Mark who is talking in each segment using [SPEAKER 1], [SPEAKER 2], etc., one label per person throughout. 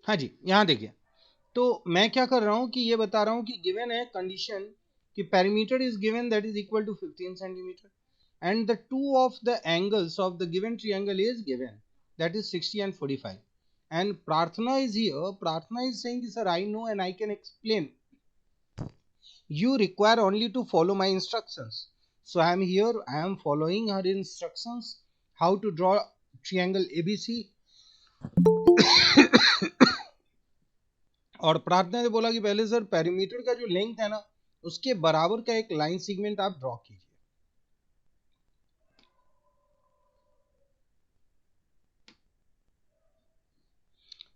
[SPEAKER 1] हाँ जी, यहाँ देखिए, तो मैं क्या कर रहा हूँ कि ये बता रहा हूँ कि गिवन है कंडीशन कि perimeter is given that is equal to 15 centimetre and the two of the angles of the given triangle is given, that is 60 and 45, and Prarthana is here. Prarthana is saying, sir, I know and I can explain, you require only to follow my instructions. So I am here, I am following her instructions how to draw triangle ABC. और प्रार्थना ने बोला कि पहले sir perimeter का जो length है ना उसके बराबर का एक लाइन सेगमेंट आप ड्रॉ कीजिए।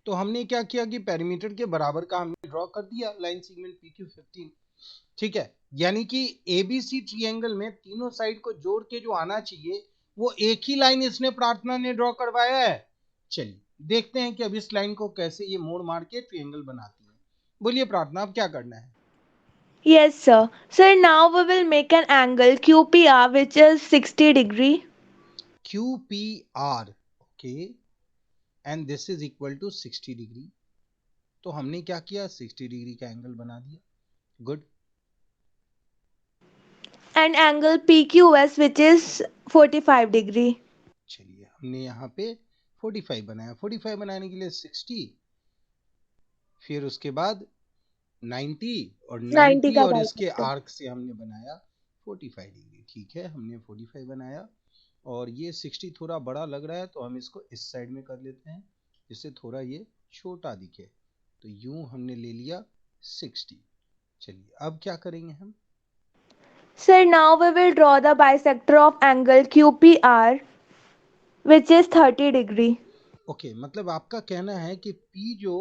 [SPEAKER 1] तो हमने क्या किया कि पेरीमीटर के बराबर का हमने ड्रॉ कर दिया लाइन सेगमेंट PQ15, ठीक है। यानी कि ABC ट्रायंगल में तीनों साइड को जोड़ के जो आना चाहिए वो एक ही लाइन इसने प्रार्थना ने ड्रॉ करवाया है। चलिए देखते हैं कि अब इस लाइन को कैसे ये मोड़ मार के ट्रायंगल बनाती है। बोलिए प्रार्थना, अब क्या करना है?
[SPEAKER 2] Yes, sir. Sir, now we will make an angle QPR which is 60 degree.
[SPEAKER 1] QPR, okay, and this is equal to 60 degree. तो हमने क्या किया, 60 डिग्री का एंगल बना दिया। Good.
[SPEAKER 2] And angle PQS which is 45 degree.
[SPEAKER 1] चलिए हमने यहाँ पे 45 बनाया। 45 बनाने के लिए 60, फिर उसके बाद 90 और
[SPEAKER 2] 90
[SPEAKER 1] 90
[SPEAKER 2] का
[SPEAKER 1] और इसके
[SPEAKER 2] बाइसेक्टर.
[SPEAKER 1] आर्क से हमने बनाया 45 डिग्री। ठीक है, हमने 45 बनाया और ये 60 थोड़ा बड़ा लग रहा है तो हम इसको इस साइड में कर लेते हैं जिससे थोड़ा ये छोटा दिखे। तो यूं हमने ले लिया 60। चलिए अब क्या करेंगे हम?
[SPEAKER 2] Sir, now we will draw the bisector of angle QPR which is 30 degree.
[SPEAKER 1] Okay, मतलब आपका कहना है कि P जो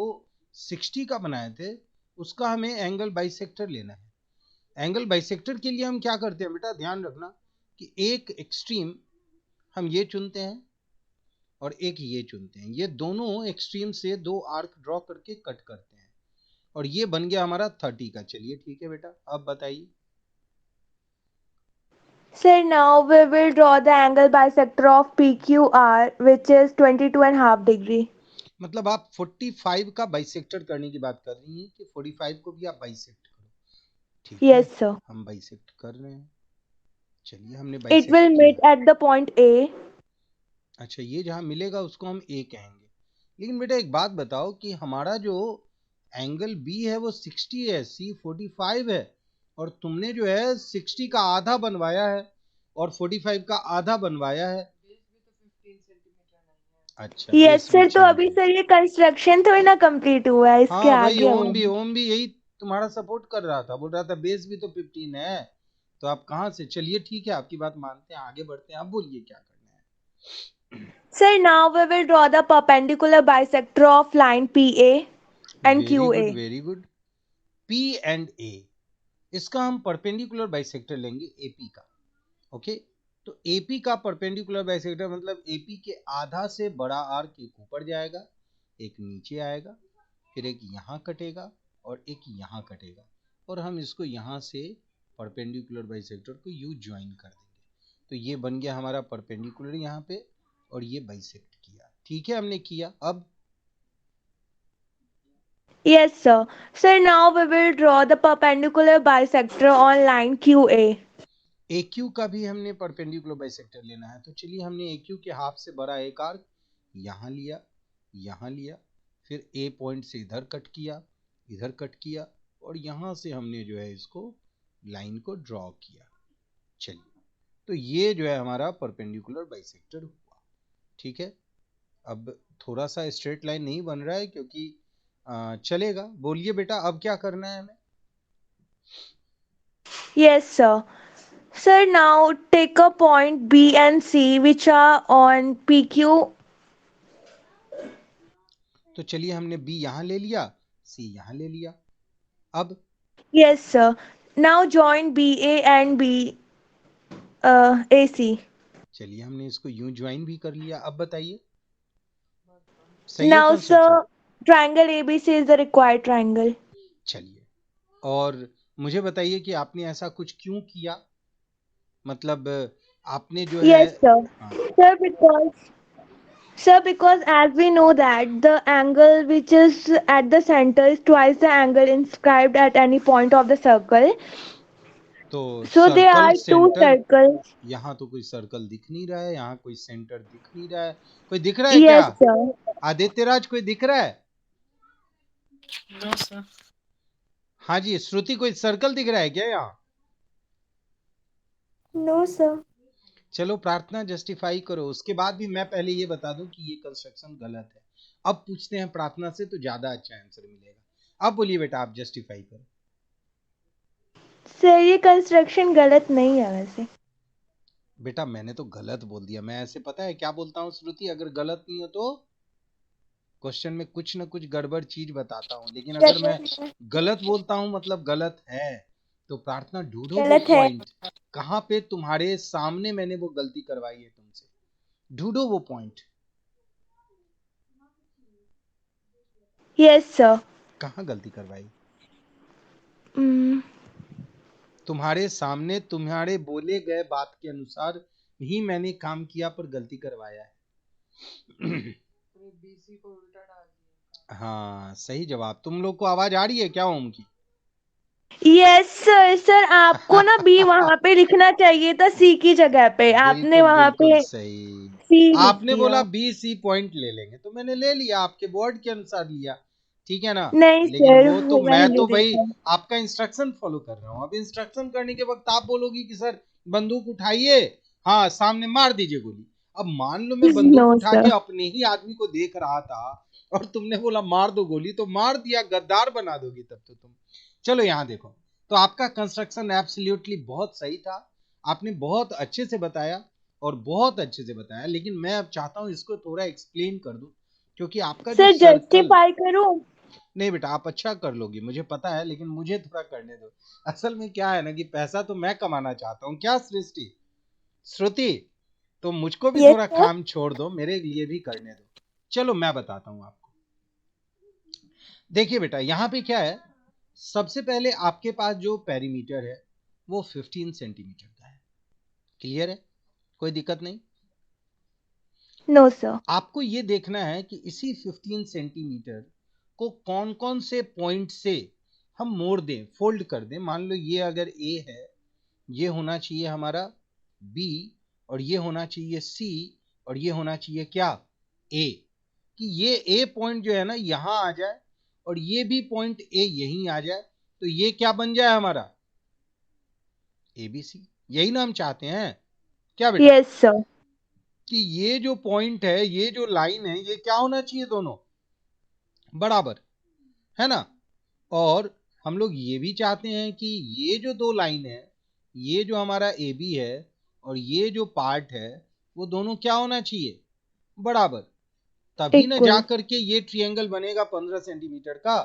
[SPEAKER 1] 60 का बनाए थे उसका हमें एंगल बाइसेक्टर लेना है। एंगल बाइसेक्टर के लिए हम क्या करते हैं बेटा, ध्यान रखना कि एक एक्सट्रीम हम ये चुनते हैं और एक ये चुनते हैं। ये दोनों एक्सट्रीम से दो आर्क ड्रॉ करके कट करते हैं और ये बन गया हमारा 30 का। चलिए ठीक है बेटा, अब बताइए।
[SPEAKER 2] Sir, now we will draw the angle bisector of PQR which is 22.5 degree.
[SPEAKER 1] मतलब आप 45 का बाइसेक्टर करने की बात कर रही हैं कि 45 को भी आप बाइसेक्ट करो। ठीक है,
[SPEAKER 2] Yes, sir.
[SPEAKER 1] हम बाइसेक्ट कर रहे हैं। चलिए हमने
[SPEAKER 2] It
[SPEAKER 1] बाइसेक्ट
[SPEAKER 2] will
[SPEAKER 1] किया।
[SPEAKER 2] meet at the point A.
[SPEAKER 1] अच्छा, ये जहां मिलेगा उसको हम A कहेंगे। लेकिन बेटा एक बात बताओ कि हमारा जो एंगल B है वो 60 है, C 45 है, और तुमने जो है 60 का आधा बनवाया है और 45 का आधा बनवाया है। अच्छा,
[SPEAKER 2] यस
[SPEAKER 1] बेस भी
[SPEAKER 2] सर, तो
[SPEAKER 1] चाहिए।
[SPEAKER 2] अभी सर ये कंस्ट्रक्शन थोड़ी ना कंप्लीट हुआ है, इसके
[SPEAKER 1] हाँ भाई,
[SPEAKER 2] आगे
[SPEAKER 1] ओम भी
[SPEAKER 2] होगा.
[SPEAKER 1] यही तुम्हारा सपोर्ट कर रहा था, बोल रहा था बेस भी तो 15 है, तो आप कहाँ से। चलिए ठीक है, आपकी बात मानते हैं, आगे बढ़ते हैं। आप बोलिए क्या करना है।
[SPEAKER 2] Sir, now we will draw the perpendicular bisector of line PA and
[SPEAKER 1] very
[SPEAKER 2] QA.
[SPEAKER 1] Good, very good. P and A, इसका हम परपेंडिकुलर बाइसेक्टर लेंगे AP का। ओके, तो AP का परपेंडिकुलर बाइसेक्टर मतलब AP के आधा से बड़ा आर्क एक ऊपर जाएगा, एक नीचे आएगा, फिर एक यहाँ कटेगा और एक यहाँ कटेगा, और हम इसको यहाँ से परपेंडिकुलर बाइसेक्टर को यू ज्वाइन कर देंगे। तो ये बन गया हमारा परपेंडिकुलर यहाँ पे, और ये बाइसेक्ट किया। ठीक है, हमने किया। अब
[SPEAKER 2] Yes, sir. Sir, now we will draw the perpendicular bisector on line QA.
[SPEAKER 1] AQ का भी हमने परपेंडिकुलर बाइसेक्टर लेना है। तो चलिए हमने AQ के हाफ से बड़ा एक आर्क यहाँ लिया, यहाँ लिया, फिर A पॉइंट से इधर कट किया, इधर कट किया, और यहाँ से हमने जो है इसको लाइन को ड्रॉ किया। चलिए, तो ये जो है हमारा परपेंडिकुलर बाइसेक्टर हुआ। ठीक है, अब थोड़ा सा स्ट्रेट लाइन नहीं बन रहा है क्योंकि चलेगा। बोलिए बेटा, अब क्या करना है हमें?
[SPEAKER 2] Yes, sir. Sir, now take a point B and C which are on PQ.
[SPEAKER 1] तो चलिए हमने B यहाँ ले लिया, C यहाँ ले लिया। अब
[SPEAKER 2] Yes, sir. Now join BA and AC.
[SPEAKER 1] चलिए हमने इसको यूं ज्वाइन भी कर लिया। अब बताइए, सही है
[SPEAKER 2] Now,
[SPEAKER 1] construction?
[SPEAKER 2] sir, triangle ABC is the required triangle.
[SPEAKER 1] चलिए, और मुझे बताइए कि आपने ऐसा कुछ क्यों किया, मतलब आपने जो है।
[SPEAKER 2] Yes, sir.
[SPEAKER 1] हाँ,
[SPEAKER 2] Sir, because Sir, because as we know that the angle which is at the center is twice the angle inscribed at any point of the circle.
[SPEAKER 1] तो
[SPEAKER 2] So there
[SPEAKER 1] circle
[SPEAKER 2] are two
[SPEAKER 1] centre,
[SPEAKER 2] circles.
[SPEAKER 1] यहाँ तो कोई circle दिख नहीं रहा है, यहाँ कोई सेंटर दिख नहीं रहा है। कोई दिख रहा है क्या?
[SPEAKER 2] Yes, sir.
[SPEAKER 1] आदित्य राज कोई दिख रहा है?
[SPEAKER 3] No sir.
[SPEAKER 1] हाँ जी, श्रुति कोई सर्कल दिख रहा है क्या यहाँ?
[SPEAKER 2] No, sir.
[SPEAKER 1] चलो प्रार्थना जस्टिफाई करो, उसके बाद भी मैं पहले ये बता दूं कि ये कंस्ट्रक्शन गलत है। अब पूछते हैं प्रार्थना से तो ज्यादा अच्छा आंसर मिलेगा। अब बोलिए बेटा, आप जस्टिफाई करो।
[SPEAKER 2] सर ये कंस्ट्रक्शन गलत नहीं है वैसे।
[SPEAKER 1] बेटा मैंने तो गलत बोल दिया, मैं ऐसे पता है क्या बोलता हूँ श्रुति, अगर गलत नहीं हो तो क्वेश्चन में कुछ ना कुछ गड़बड़ चीज बताता हूँ, लेकिन अगर मैं गलत बोलता हूँ मतलब गलत है। तो प्रार्थना ढूंढो वो
[SPEAKER 2] गलत है।
[SPEAKER 1] पॉइंट, कहाँ पे तुम्हारे सामने मैंने वो गलती करवाई है तुमसे, ढूंढो वो पॉइंट।
[SPEAKER 2] Yes sir.
[SPEAKER 1] कहाँ गलती करवाई?
[SPEAKER 2] Mm,
[SPEAKER 1] तुम्हारे सामने तुम्हारे बोले गए बात के अनुसार ही मैंने काम किया, पर गलती करवाया है।
[SPEAKER 3] बीसी को उल्टा डाल दिया।
[SPEAKER 1] हाँ सही जवाब। तुम लोग को आवाज आ रही है क्या ओम की?
[SPEAKER 2] Yes sir. सर आपको ना बी वहां पे लिखना चाहिए था सी की जगह पे, आपने
[SPEAKER 1] बिल्कुल
[SPEAKER 2] वहां
[SPEAKER 1] बिल्कुल
[SPEAKER 2] पे
[SPEAKER 1] सही।
[SPEAKER 2] सी लिख
[SPEAKER 1] आपने
[SPEAKER 2] दिया।
[SPEAKER 1] बोला बी सी पॉइंट ले लेंगे तो मैंने ले लिया, आपके बोर्ड के अनुसार लिया, ठीक है ना।
[SPEAKER 2] नहीं
[SPEAKER 1] लेकिन
[SPEAKER 2] सर,
[SPEAKER 1] वो तो
[SPEAKER 2] वही
[SPEAKER 1] मैं
[SPEAKER 2] ले
[SPEAKER 1] तो भाई
[SPEAKER 2] देता।
[SPEAKER 1] आपका इंस्ट्रक्शन फॉलो कर रहा हूँ। अब इंस्ट्रक्शन करने के वक्त आप बोलोगी कि सर बंदूक उठाइए, हाँ सामने मार दीजिए गोली। अब मान लो मैं बंदूक
[SPEAKER 2] नो
[SPEAKER 1] उठा के
[SPEAKER 2] सर।
[SPEAKER 1] अपने ही आदमी को देख रहा था और तुमने बोला मार दो गोली, तो मार दिया, गद्दार बना दोगी तब तो तुम। चलो यहाँ देखो, तो आपका कंस्ट्रक्शन एब्सोल्युटली बहुत सही था, आपने बहुत अच्छे से बताया और बहुत अच्छे से बताया, लेकिन मैं अब चाहता हूं इसको थोड़ा एक्सप्लेन कर दूं, क्योंकि आपका जो
[SPEAKER 2] सर
[SPEAKER 1] सर्कल।
[SPEAKER 2] जस्टिफाई करूं?
[SPEAKER 1] नहीं बेटा आप अच्छा कर लोगी मुझे पता है, लेकिन मुझे थोड़ा करने दो। असल में क्या है ना कि पैसा तो मैं कमाना चाहता हूँ, क्या सृष्टि, श्रुति, तो मुझको भी
[SPEAKER 2] यस
[SPEAKER 1] थोड़ा
[SPEAKER 2] सर।
[SPEAKER 1] काम छोड़ दो, मेरे लिए भी करने दो। चलो मैं बताता हूँ आपको। देखिए बेटा यहाँ पे क्या है, सबसे पहले आपके पास जो पेरीमीटर है वो 15 सेंटीमीटर का है। क्लियर है? कोई दिक्कत नहीं?
[SPEAKER 2] No sir.
[SPEAKER 1] आपको ये देखना है कि इसी 15 सेंटीमीटर को कौन कौन से पॉइंट से हम मोड़ दें, फोल्ड कर दें। मान लो ये अगर ए है, ये होना चाहिए हमारा बी, और ये होना चाहिए सी, और ये होना चाहिए क्या, ए। कि ये ए पॉइंट जो है ना यहां आ जाए और ये भी पॉइंट ए यहीं आ जाए, तो ये क्या बन जाए हमारा, एबीसी। यही ना हम चाहते हैं क्या बेटा?
[SPEAKER 2] Yes sir.
[SPEAKER 1] कि ये जो पॉइंट है, ये जो लाइन है, ये क्या होना चाहिए, दोनों बराबर, है ना। और हम लोग ये भी चाहते हैं कि ये जो दो लाइन है, ये जो हमारा ए बी है और ये जो पार्ट है, वो दोनों क्या होना चाहिए, बराबर। तभी ना जा
[SPEAKER 2] इक्वल।
[SPEAKER 1] करके ये ट्रायंगल बनेगा 15 सेंटीमीटर का।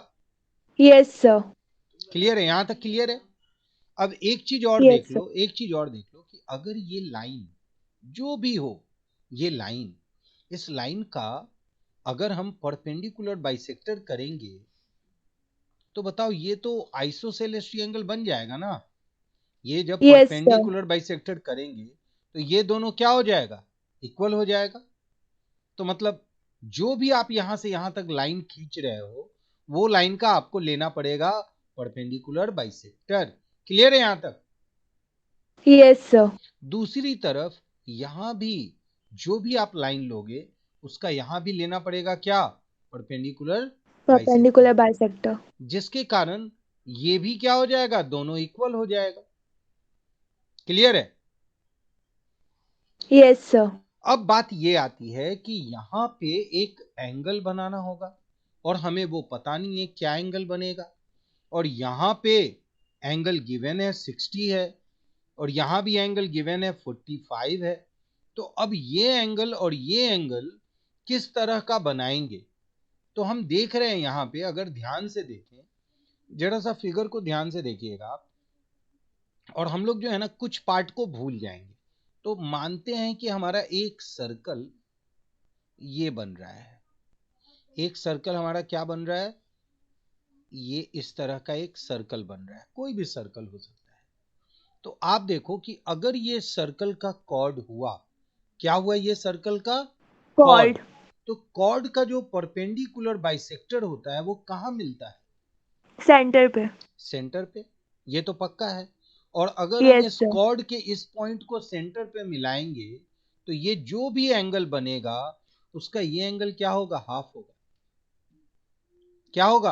[SPEAKER 2] Yes sir.
[SPEAKER 1] क्लियर है? यहां तक क्लियर है? अब एक चीज और
[SPEAKER 2] यस
[SPEAKER 1] देख
[SPEAKER 2] सर।
[SPEAKER 1] लो, एक चीज और देख लो कि अगर ये लाइन जो भी हो, ये लाइन, इस लाइन का अगर हम परपेंडिकुलर बाइसेक्टर करेंगे तो बताओ ये तो आइसोसेलेस ट्रायंगल बन जाएगा ना। ये जब
[SPEAKER 2] यस सर।
[SPEAKER 1] परपेंडिकुलर बाइसेक्टर करेंगे तो ये दोनों क्या हो जाएगा, इक्वल हो जाएगा। तो मतलब जो भी आप यहां से यहां तक लाइन खींच रहे हो, वो लाइन का आपको लेना पड़ेगा परपेंडिकुलर बाइसेक्टर। क्लियर है यहां तक?
[SPEAKER 2] Yes sir.
[SPEAKER 1] दूसरी तरफ यहां भी जो भी आप लाइन लोगे उसका यहां भी लेना पड़ेगा क्या, परपेंडिकुलर बाइसेक्टर,
[SPEAKER 2] परपेंडिकुलर बाइसेक्टर।
[SPEAKER 1] जिसके कारण ये भी क्या हो जाएगा, दोनों इक्वल हो जाएगा। क्लियर है?
[SPEAKER 2] Yes sir.
[SPEAKER 1] अब बात ये आती है कि यहां पे एक एंगल बनाना होगा और हमें वो पता नहीं है क्या एंगल बनेगा। और यहां पे एंगल गिवन है 60 है और यहां भी एंगल गिवन है 45 है। तो अब ये एंगल और ये एंगल किस तरह का बनाएंगे, तो हम देख रहे हैं यहां पे, अगर ध्यान से देखें, जरा सा फिगर को ध्यान से देखिएगा आप, और हम लोग जो है ना कुछ पार्ट को भूल जाएंगे। तो मानते हैं कि हमारा एक सर्कल ये बन रहा है, एक सर्कल हमारा क्या बन रहा है, ये इस तरह का एक सर्कल बन रहा है, कोई भी सर्कल हो सकता है। तो आप देखो कि अगर ये सर्कल का कॉर्ड हुआ, क्या हुआ, ये सर्कल का कॉर्ड,
[SPEAKER 2] कॉर्ड।
[SPEAKER 1] तो कॉर्ड का जो परपेंडिकुलर बाइसेक्टर होता है वो कहाँ मिलता है?
[SPEAKER 2] सेंटर पे।
[SPEAKER 1] सेंटर पे, ये तो पक्का है। और अगर हम
[SPEAKER 2] यस
[SPEAKER 1] इस
[SPEAKER 2] सर।
[SPEAKER 1] कॉर्ड के इस पॉइंट को सेंटर पे मिलाएंगे तो ये जो भी एंगल बनेगा उसका ये एंगल क्या होगा? हाफ होगा। क्या होगा?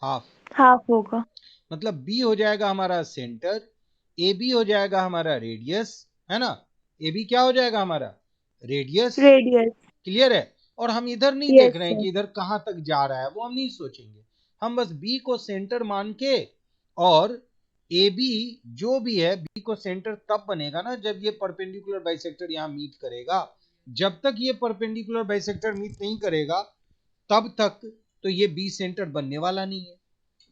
[SPEAKER 1] हाफ।
[SPEAKER 2] हाफ होगा।
[SPEAKER 1] मतलब बी हो जाएगा हमारा सेंटर, ए बी हो जाएगा हमारा रेडियस, है ना? ए बी क्या हो जाएगा हमारा? रेडियस।
[SPEAKER 2] रेडियस।
[SPEAKER 1] क्लियर है? और हम इधर नहीं
[SPEAKER 2] यस
[SPEAKER 1] देख रहे हैं
[SPEAKER 2] सर।
[SPEAKER 1] कि इधर कहां तक जा रहा है, वो हम नहीं सोचेंगे। हम बस बी को सेंटर मान के, और ए बी जो भी है, बी को सेंटर तब बनेगा ना जब ये परपेंडिकुलर बाइसेक्टर यहां मीट करेगा। जब तक ये परपेंडिकुलर बाइसेक्टर मीट नहीं करेगा तब तक तो ये बी सेंटर बनने वाला नहीं है।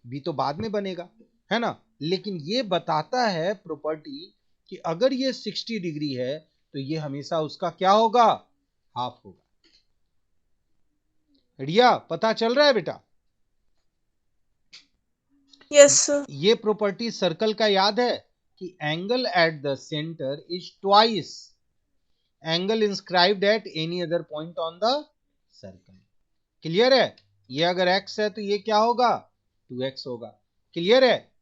[SPEAKER 1] बी तो बाद में बनेगा, है ना? लेकिन ये बताता है प्रॉपर्टी कि अगर ये 60 डिग्री है तो ये हमेशा उसका क्या होगा? हाफ होगा। रिया, पता चल रहा है बेटा?
[SPEAKER 3] Yes sir.
[SPEAKER 1] ये प्रॉपर्टी सर्कल का याद है कि angle at the centre is twice angle inscribed at any other point on the circle. Clear है? ये अगर x है तो ये क्या होगा? 2x होगा। क्लियर है?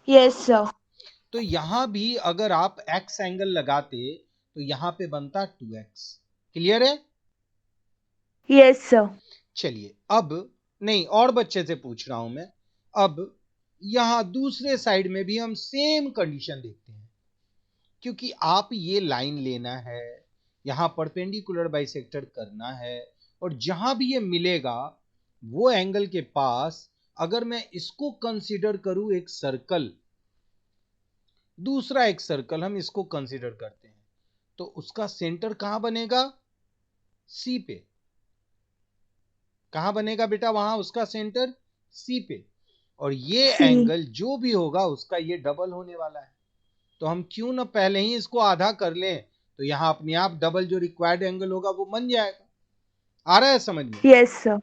[SPEAKER 2] Yes sir.
[SPEAKER 1] तो यहां भी अगर आप x एंगल लगाते तो यहां पे बनता 2x। क्लियर है?
[SPEAKER 2] Yes sir.
[SPEAKER 1] चलिए, अब नहीं, और बच्चे से पूछ रहा हूं मैं। अब यहां दूसरे साइड में भी हम सेम कंडीशन देखते हैं, क्योंकि आप ये लाइन लेना है, यहां परपेंडिकुलर बाइसेक्टर करना है, और जहां भी ये मिलेगा वो एंगल के पास अगर मैं इसको कंसीडर करूं एक सर्कल, दूसरा एक सर्कल हम इसको कंसीडर करते हैं, तो उसका सेंटर कहां बनेगा? सी पे। कहां बनेगा बेटा वहां उसका सेंटर? सी पे। और ये
[SPEAKER 2] सी।
[SPEAKER 1] एंगल जो भी होगा उसका ये डबल होने वाला है। तो हम क्यों ना पहले ही इसको आधा कर लें, तो यहां अपने आप डबल जो रिक्वायर्ड एंगल होगा वो बन जाएगा। आ रहा है समझ में?
[SPEAKER 2] Yes sir.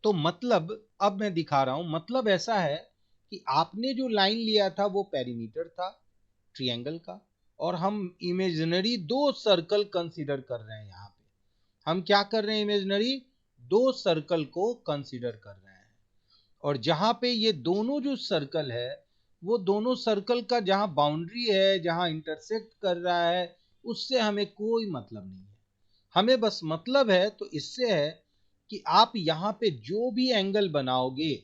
[SPEAKER 1] तो मतलब अब मैं दिखा रहा हूं, मतलब ऐसा है कि आपने जो लाइन लिया था वो पेरीमीटर था ट्रायंगल का, और हम इमेजिनरी दो सर्कल कंसीडर कर रहे हैं। यहां पे हम क्या कर रहे हैं? इमेजिनरी दो सर्कल को कंसीडर कर रहे हैं, और जहां पे ये दोनों जो सर्कल है वो दोनों सर्कल का जहां बाउंड्री है, जहां इंटरसेक्ट कर रहा है, उससे हमें कोई मतलब नहीं है। हमें बस मतलब है तो इससे है कि आप यहां पे जो भी एंगल बनाओगे,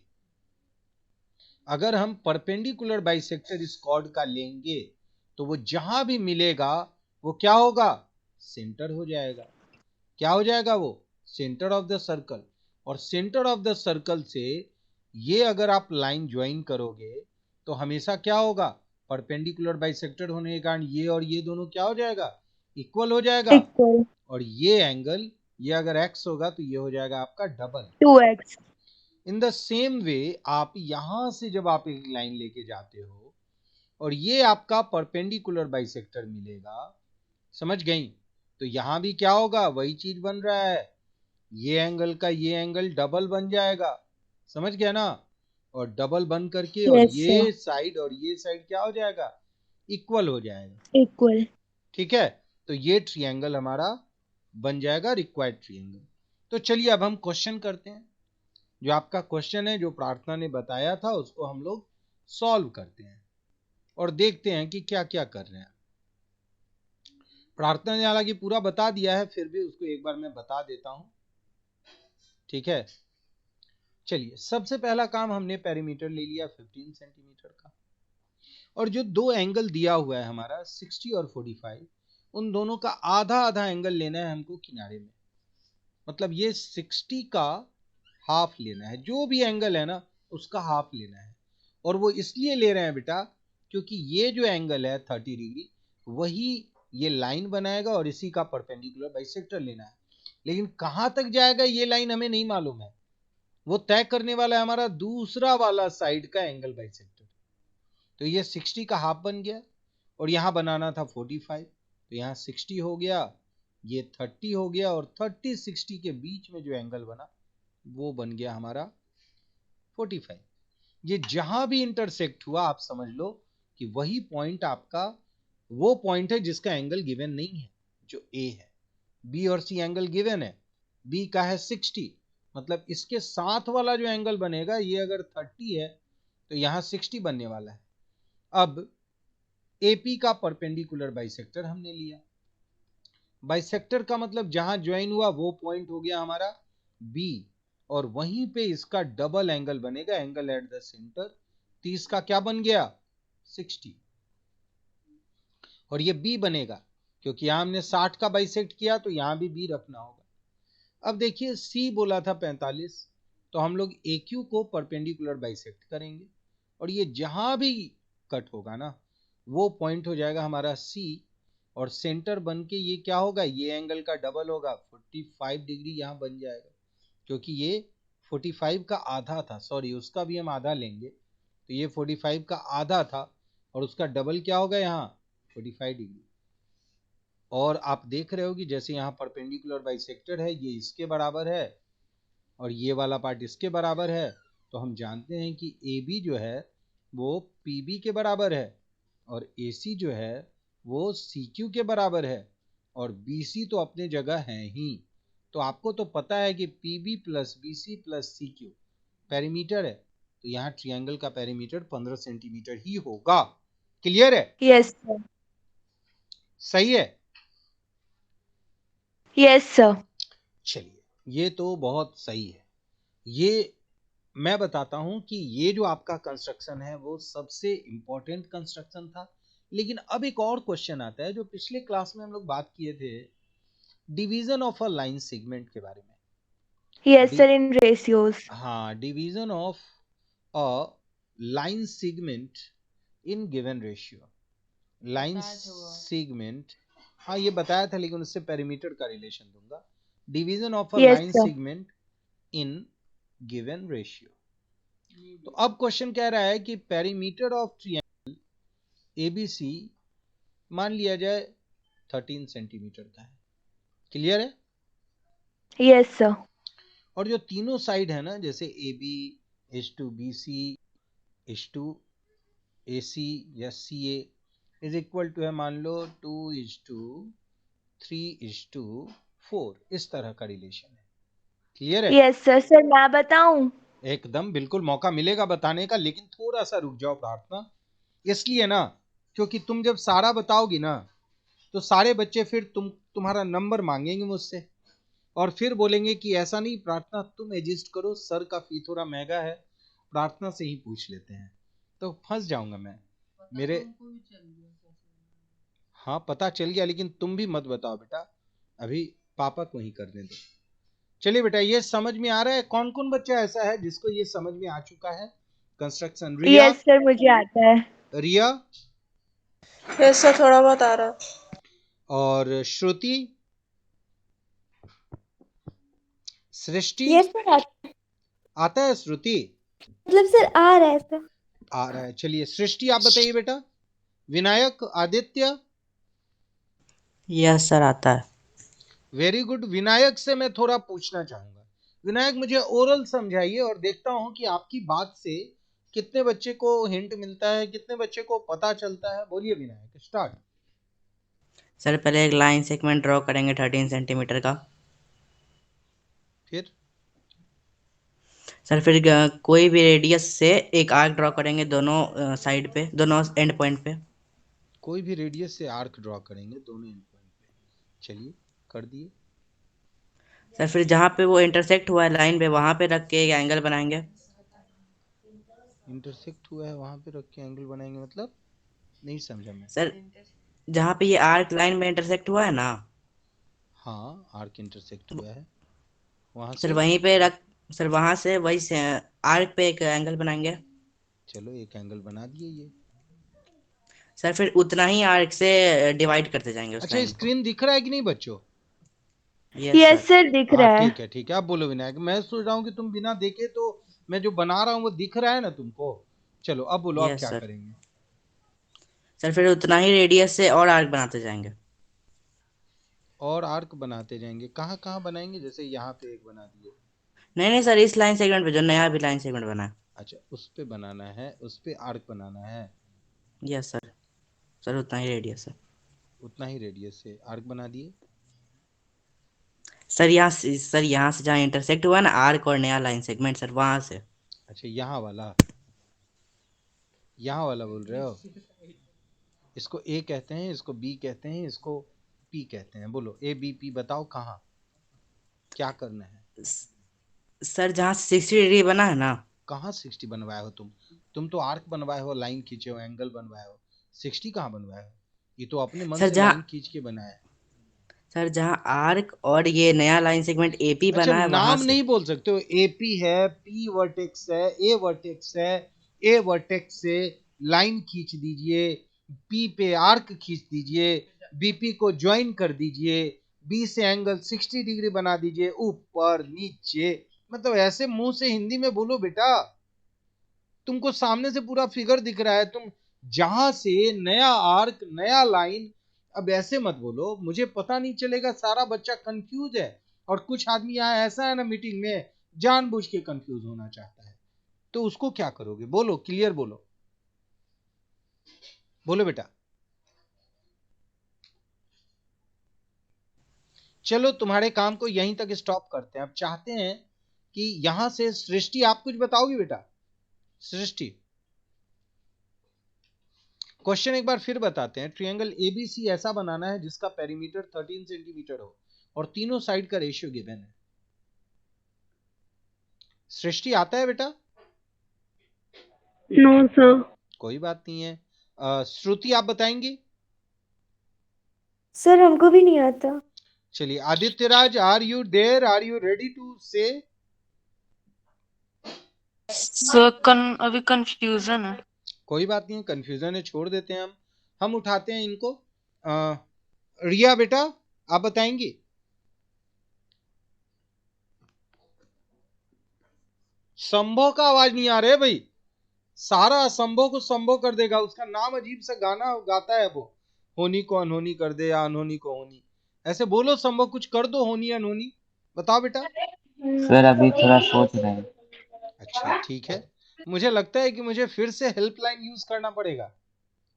[SPEAKER 1] अगर हम परपेंडिकुलर बाइसेक्टर इस कॉर्ड का लेंगे तो वो जहां भी मिलेगा वो क्या होगा? सेंटर हो जाएगा। क्या हो जाएगा वो? Centre of the circle. और सेंटर ऑफ द सर्कल से ये अगर आप लाइन ज्वाइन करोगे तो हमेशा क्या होगा? परपेंडिकुलर बाइसेक्टर होने के कारण ये और ये दोनों क्या हो जाएगा? इक्वल हो जाएगा।
[SPEAKER 2] इक्वल।
[SPEAKER 1] और ये एंगल, ये अगर x होगा तो ये हो जाएगा आपका double.
[SPEAKER 2] 2x।
[SPEAKER 1] In the same way आप यहां से जब आप एक लाइन लेके जाते हो और ये आपका परपेंडिकुलर बाइसेक्टर मिलेगा, समझ गई? तो यहां भी क्या होगा? वही चीज बन रहा है, ये एंगल का ये एंगल डबल बन जाएगा। समझ गया ना? और डबल बन करके और
[SPEAKER 2] यस सर।
[SPEAKER 1] ये साइड और ये साइड क्या हो जाएगा? इक्वल हो जाएगा।
[SPEAKER 2] इक्वल।
[SPEAKER 1] ठीक है? तो ये ट्रायंगल हमारा बन जाएगा रिक्वायर्ड ट्रायंगल। तो चलिए अब हम क्वेश्चन करते हैं। जो आपका क्वेश्चन है, जो प्रार्थना ने बताया था, उसको हम लोग सॉल्व करते हैं और देखते हैं कि क्या क्या कर रहे हैं। प्रार्थना ने हालांकि पूरा बता दिया है, फिर भी उसको एक बार मैं बता देता हूं। ठीक है? चलिए, सबसे पहला काम हमने पेरीमीटर ले लिया 15 सेंटीमीटर का, और जो दो एंगल दिया हुआ है हमारा 60 और 45, उन दोनों का आधा आधा एंगल लेना है हमको किनारे में। मतलब ये 60 का हाफ लेना है, जो भी एंगल है ना उसका हाफ लेना है। और वो इसलिए ले रहे हैं बेटा क्योंकि ये जो एंगल है 30 डिग्री, वही ये लाइन बनाएगा और इसी का परपेंडिकुलर बाइसेक्टर लेना है। लेकिन कहां तक जाएगा ये लाइन हमें नहीं मालूम है, वो तय करने वाला है हमारा दूसरा वाला साइड का एंगल बाइसेक्टर। तो ये 60 का हाफ बन गया, और यहां बनाना था 45, तो यहां 60 हो गया, ये 30 हो गया, और 30 60 के बीच में जो एंगल बना वो बन गया हमारा 45। ये जहां भी इंटरसेक्ट हुआ आप समझ लो कि वही पॉइंट आपका वो पॉइंट है जिसका एंगल गिवन नहीं है, जो ए है। बी और सी एंगल गिवन है, बी का है 60, मतलब इसके साथ वाला जो एंगल बनेगा ये अगर 30 है तो यहाँ 60 बनने वाला है। अब एपी का परपेंडिकुलर बाइसेक्टर हमने लिया, बाइसेक्टर का मतलब जहां ज्वाइन हुआ वो पॉइंट हो गया हमारा बी, और वहीं पे इसका डबल एंगल बनेगा, एंगल एट द सेंटर, 30 का क्या बन गया 60, और ये बी बनेगा क्योंकि यहां हमने 60 का बाइसेक्ट किया तो यहां भी बी रखना होगा। अब देखिए सी बोला था 45, तो हम लोग ए क्यू को परपेंडिकुलर बाइसेक्ट करेंगे और ये जहां भी कट होगा ना वो पॉइंट हो जाएगा हमारा सी, और सेंटर बन के ये क्या होगा, ये एंगल का डबल होगा, 45 डिग्री यहां बन जाएगा, क्योंकि ये 45 का आधा था, सॉरी उसका भी हम आधा लेंगे, तो ये 45 का आधा था और उसका डबल क्या होगा यहाँ 45 डिग्री। और आप देख रहे हो कि जैसे यहाँ परपेंडिकुलर बाइसेक्टर है, ये इसके बराबर है और ये वाला पार्ट इसके बराबर है, तो हम जानते हैं कि ए बी जो है वो पी बी के बराबर है और ए सी जो है वो सी क्यू के बराबर है, और बी सी तो अपने जगह है ही। तो आपको तो पता है कि P B plus B C plus C Q perimeter है, तो यहाँ ट्रायंगल का पेरीमीटर 15 सेंटीमीटर ही होगा। क्लियर है?
[SPEAKER 2] Yes sir.
[SPEAKER 1] सही है?
[SPEAKER 2] Yes sir.
[SPEAKER 1] चलिए ये तो बहुत सही है। ये मैं बताता हूं कि ये जो आपका कंस्ट्रक्शन है वो सबसे इंपॉर्टेंट कंस्ट्रक्शन था, लेकिन अब एक और क्वेश्चन आता है जो पिछले क्लास में हम लोग बात किए थे, division of a line segment के बारे में।
[SPEAKER 2] यस सर, इन रेशियोज।
[SPEAKER 1] हाँ, division of a line segment in given ratio, line segment, हाँ ये बताया था लेकिन उससे पेरीमीटर का रिलेशन दूंगा। Division of a
[SPEAKER 2] yes
[SPEAKER 1] line
[SPEAKER 2] sir.
[SPEAKER 1] Segment in given ratio. तो अब क्वेश्चन कह रहा है कि पेरीमीटर ऑफ ट्रायंगल एबीसी मान लिया जाए 13 सेंटीमीटर का है। क्लियर है?
[SPEAKER 2] Yes sir.
[SPEAKER 1] और जो तीनों साइड है ना, जैसे A B H two B C H two A C या C A is equal to है मान लो 2:3:4, इस तरह का रिलेशन है। क्लियर है?
[SPEAKER 2] Yes sir. सर मैं बताऊं?
[SPEAKER 1] एकदम बिल्कुल मौका मिलेगा बताने का, लेकिन थोड़ा सा रुक जाओ प्रार्थना, इसलिए ना क्योंकि तुम जब सारा बताओगी ना तो सारे बच्चे फिर तुम्हारा नंबर मांगेंगे मुझसे और फिर बोलेंगे कि ऐसा नहीं प्रार्थना तुम एडजस्ट करो, सर का फी थोड़ा महंगा है, प्रार्थना से ही पूछ लेते हैं, तो फंस जाऊंगा मैं। मेरे हाँ पता चल गया, लेकिन तुम भी मत बताओ बेटा, अभी पापा को ही करने दो। चलिए बेटा, ये समझ में आ रहा है? कौन कौन बच्चा ऐसा है जिसको ये समझ में आ चुका है कंस्ट्रक्शन? रिया?
[SPEAKER 2] यस सर, मुझे आता है।
[SPEAKER 1] रिया
[SPEAKER 3] यस सर, थोड़ा बहुत आ रहा है।
[SPEAKER 1] और श्रुति, सृष्टि,
[SPEAKER 2] यस सर।
[SPEAKER 1] आता है श्रुति?
[SPEAKER 2] मतलब सर आ रहा है सर।
[SPEAKER 1] आ रहा है। चलिए सृष्टि आप बताइए बेटा। विनायक, आदित्य?
[SPEAKER 4] यस सर आता है।
[SPEAKER 1] Very good. विनायक से मैं थोड़ा पूछना चाहूंगा, विनायक मुझे ओरल समझाइए और देखता हूं कि आपकी बात से कितने बच्चे को हिंट मिलता है, कितने बच्चे को पता चलता है। बोलिए विनायक, स्टार्ट।
[SPEAKER 4] सर पहले एक लाइन सेगमेंट ड्रॉ करेंगे 13 सेंटीमीटर का।
[SPEAKER 1] फिर
[SPEAKER 4] सर फिर कोई भी रेडियस से एक आर्क ड्रॉ करेंगे दोनों साइड पे, दोनों एंड पॉइंट पे।
[SPEAKER 1] कोई भी रेडियस से आर्क ड्रॉ करेंगे दोनों एंड पॉइंट पे। चलिए कर दिए।
[SPEAKER 4] सर फिर जहाँ पे वो इंटरसेक्ट हुआ है लाइन पे वहाँ पे रख के एक एंगल बनाएंगे।
[SPEAKER 1] इंटरसेक्ट हुआ है वहां पे रख के एंगल बनाएंगे मतलब नहीं समझा मैं।
[SPEAKER 4] सर जहाँ पे ये आर्क लाइन में इंटरसेक्ट हुआ है ना,
[SPEAKER 1] हाँ आर्क इंटरसेक्ट हुआ है वहां
[SPEAKER 4] सर
[SPEAKER 1] से।
[SPEAKER 4] वहीं पे रख, सर वहाँ से वही से आर्क पे एक एंगल बनाएंगे।
[SPEAKER 1] चलो एक एंगल बना दिए ये।
[SPEAKER 4] सर फिर उतना ही आर्क से डिवाइड करते जाएंगे उस
[SPEAKER 1] अच्छा
[SPEAKER 4] लाइन को।
[SPEAKER 1] स्क्रीन दिख रहा है कि नहीं बच्चों?
[SPEAKER 4] Yes
[SPEAKER 2] yes
[SPEAKER 4] sir.
[SPEAKER 2] सर, दिख
[SPEAKER 1] हाँ
[SPEAKER 2] रहा है।
[SPEAKER 1] ठीक है ठीक है, अब बोलो विनायक। मैं सोच रहा हूँ कि तुम बिना देखे तो मैं जो बना रहा हूँ वो दिख रहा है ना तुमको। चलो अब बोलो अब
[SPEAKER 4] यस
[SPEAKER 1] क्या
[SPEAKER 4] सर।
[SPEAKER 1] करेंगे।
[SPEAKER 4] सर फिर उतना ही रेडियस से और आर्क बनाते जाएंगे।
[SPEAKER 1] और आर्क बनाते जाएंगे, कहाँ कहाँ बनाएंगे? जैसे यहाँ पे एक बना दिए।
[SPEAKER 4] नहीं नहीं सर, इस लाइन सेगमेंट पे जो नया भी लाइन सेगमेंट बना है।
[SPEAKER 1] अच्छा उस पे बनाना है, उस पे आर्क बनाना है।
[SPEAKER 4] Yes sir. सर उतना ही रेडियस है।
[SPEAKER 1] उतना ही रेडियस से आर्क बना दिए।
[SPEAKER 4] सर यहाँ से जहाँ इंटरसेक्ट हुआ ना आर्क और नया लाइन सेगमेंट सर, वहां से।
[SPEAKER 1] अच्छा यहाँ वाला बोल रहे हो? इसको ए कहते हैं, इसको बी कहते हैं, इसको पी कहते हैं। बोलो ए बी पी बताओ कहाँ क्या करना है?
[SPEAKER 4] सर जहाँ 60 डिग्री बना है ना।
[SPEAKER 1] कहाँ 60 बनवाए हो तुम तो आर्क बनवाए हो, लाइन खींचे हो, एंगल बनवाए हो। 60 कहाँ बनवाए हो? ये तो अपने मन
[SPEAKER 4] सर
[SPEAKER 1] से
[SPEAKER 4] जहाँ
[SPEAKER 1] लाइन खींच के बनाया है।
[SPEAKER 4] सर जहाँ आर्क और ये नया लाइन सेगमेंट एपी
[SPEAKER 1] अच्छा
[SPEAKER 4] बना है वहां
[SPEAKER 1] नाम
[SPEAKER 4] से।
[SPEAKER 1] नहीं बोल सकते हो? एपी है, पी वर्टेक्स है, ए वर्टेक्स है, ए वर्टेक्स से लाइन खींच दीजिए, पी पे आर्क खींच दीजिए, बीपी को ज्वाइन कर दीजिए, बी से एंगल 60 डिग्री बना दीजिए, ऊपर नीचे। मतलब ऐसे मुंह से हिंदी में बोलो बेटा, तुमको सामने से पूरा फिगर दिख रहा है, तुम जहां से नया आर्क नया लाइन। अब ऐसे मत बोलो, मुझे पता नहीं चलेगा, सारा बच्चा कंफ्यूज है। और कुछ आदमी यहाँ ऐसा है ना मीटिंग में जानबूझ के कंफ्यूज होना चाहता है, तो उसको क्या करोगे? बोलो, क्लियर बोलो, बोलो बेटा। चलो तुम्हारे काम को यहीं तक स्टॉप करते हैं। अब चाहते हैं कि यहां से सृष्टि आप कुछ बताओगी बेटा? सृष्टि क्वेश्चन एक बार फिर बताते हैं। ट्रायंगल एबीसी ऐसा बनाना है जिसका पेरीमीटर 13 सेंटीमीटर हो और तीनों साइड का रेशियो गिवन है। सृष्टि आता है बेटा?
[SPEAKER 3] No sir.
[SPEAKER 1] कोई बात नहीं है। श्रुति आप बताएंगी?
[SPEAKER 2] सर हमको भी नहीं आता।
[SPEAKER 1] चलिए Aditya Raj, are you there? Are you ready to say?
[SPEAKER 3] Sir अभी कंफ्यूजन है।
[SPEAKER 1] कोई बात नहीं, कंफ्यूजन है, छोड़ देते हैं हम उठाते हैं इनको। रिया बेटा आप बताएंगी? संभव का आवाज नहीं आ रहा है भाई, सारा असंभव को संभव कर देगा। उसका नाम अजीब सा गाना गाता है वो, होनी को अनहोनी कर दे या अनहोनी को होनी। ऐसे बोलो संभव कुछ कर दो, होनी अनहोनी। बताओ बेटा।
[SPEAKER 5] सर अभी थोड़ा सोच रहे हैं।
[SPEAKER 1] अच्छा ठीक है, मुझे लगता है कि मुझे फिर से हेल्पलाइन यूज करना पड़ेगा।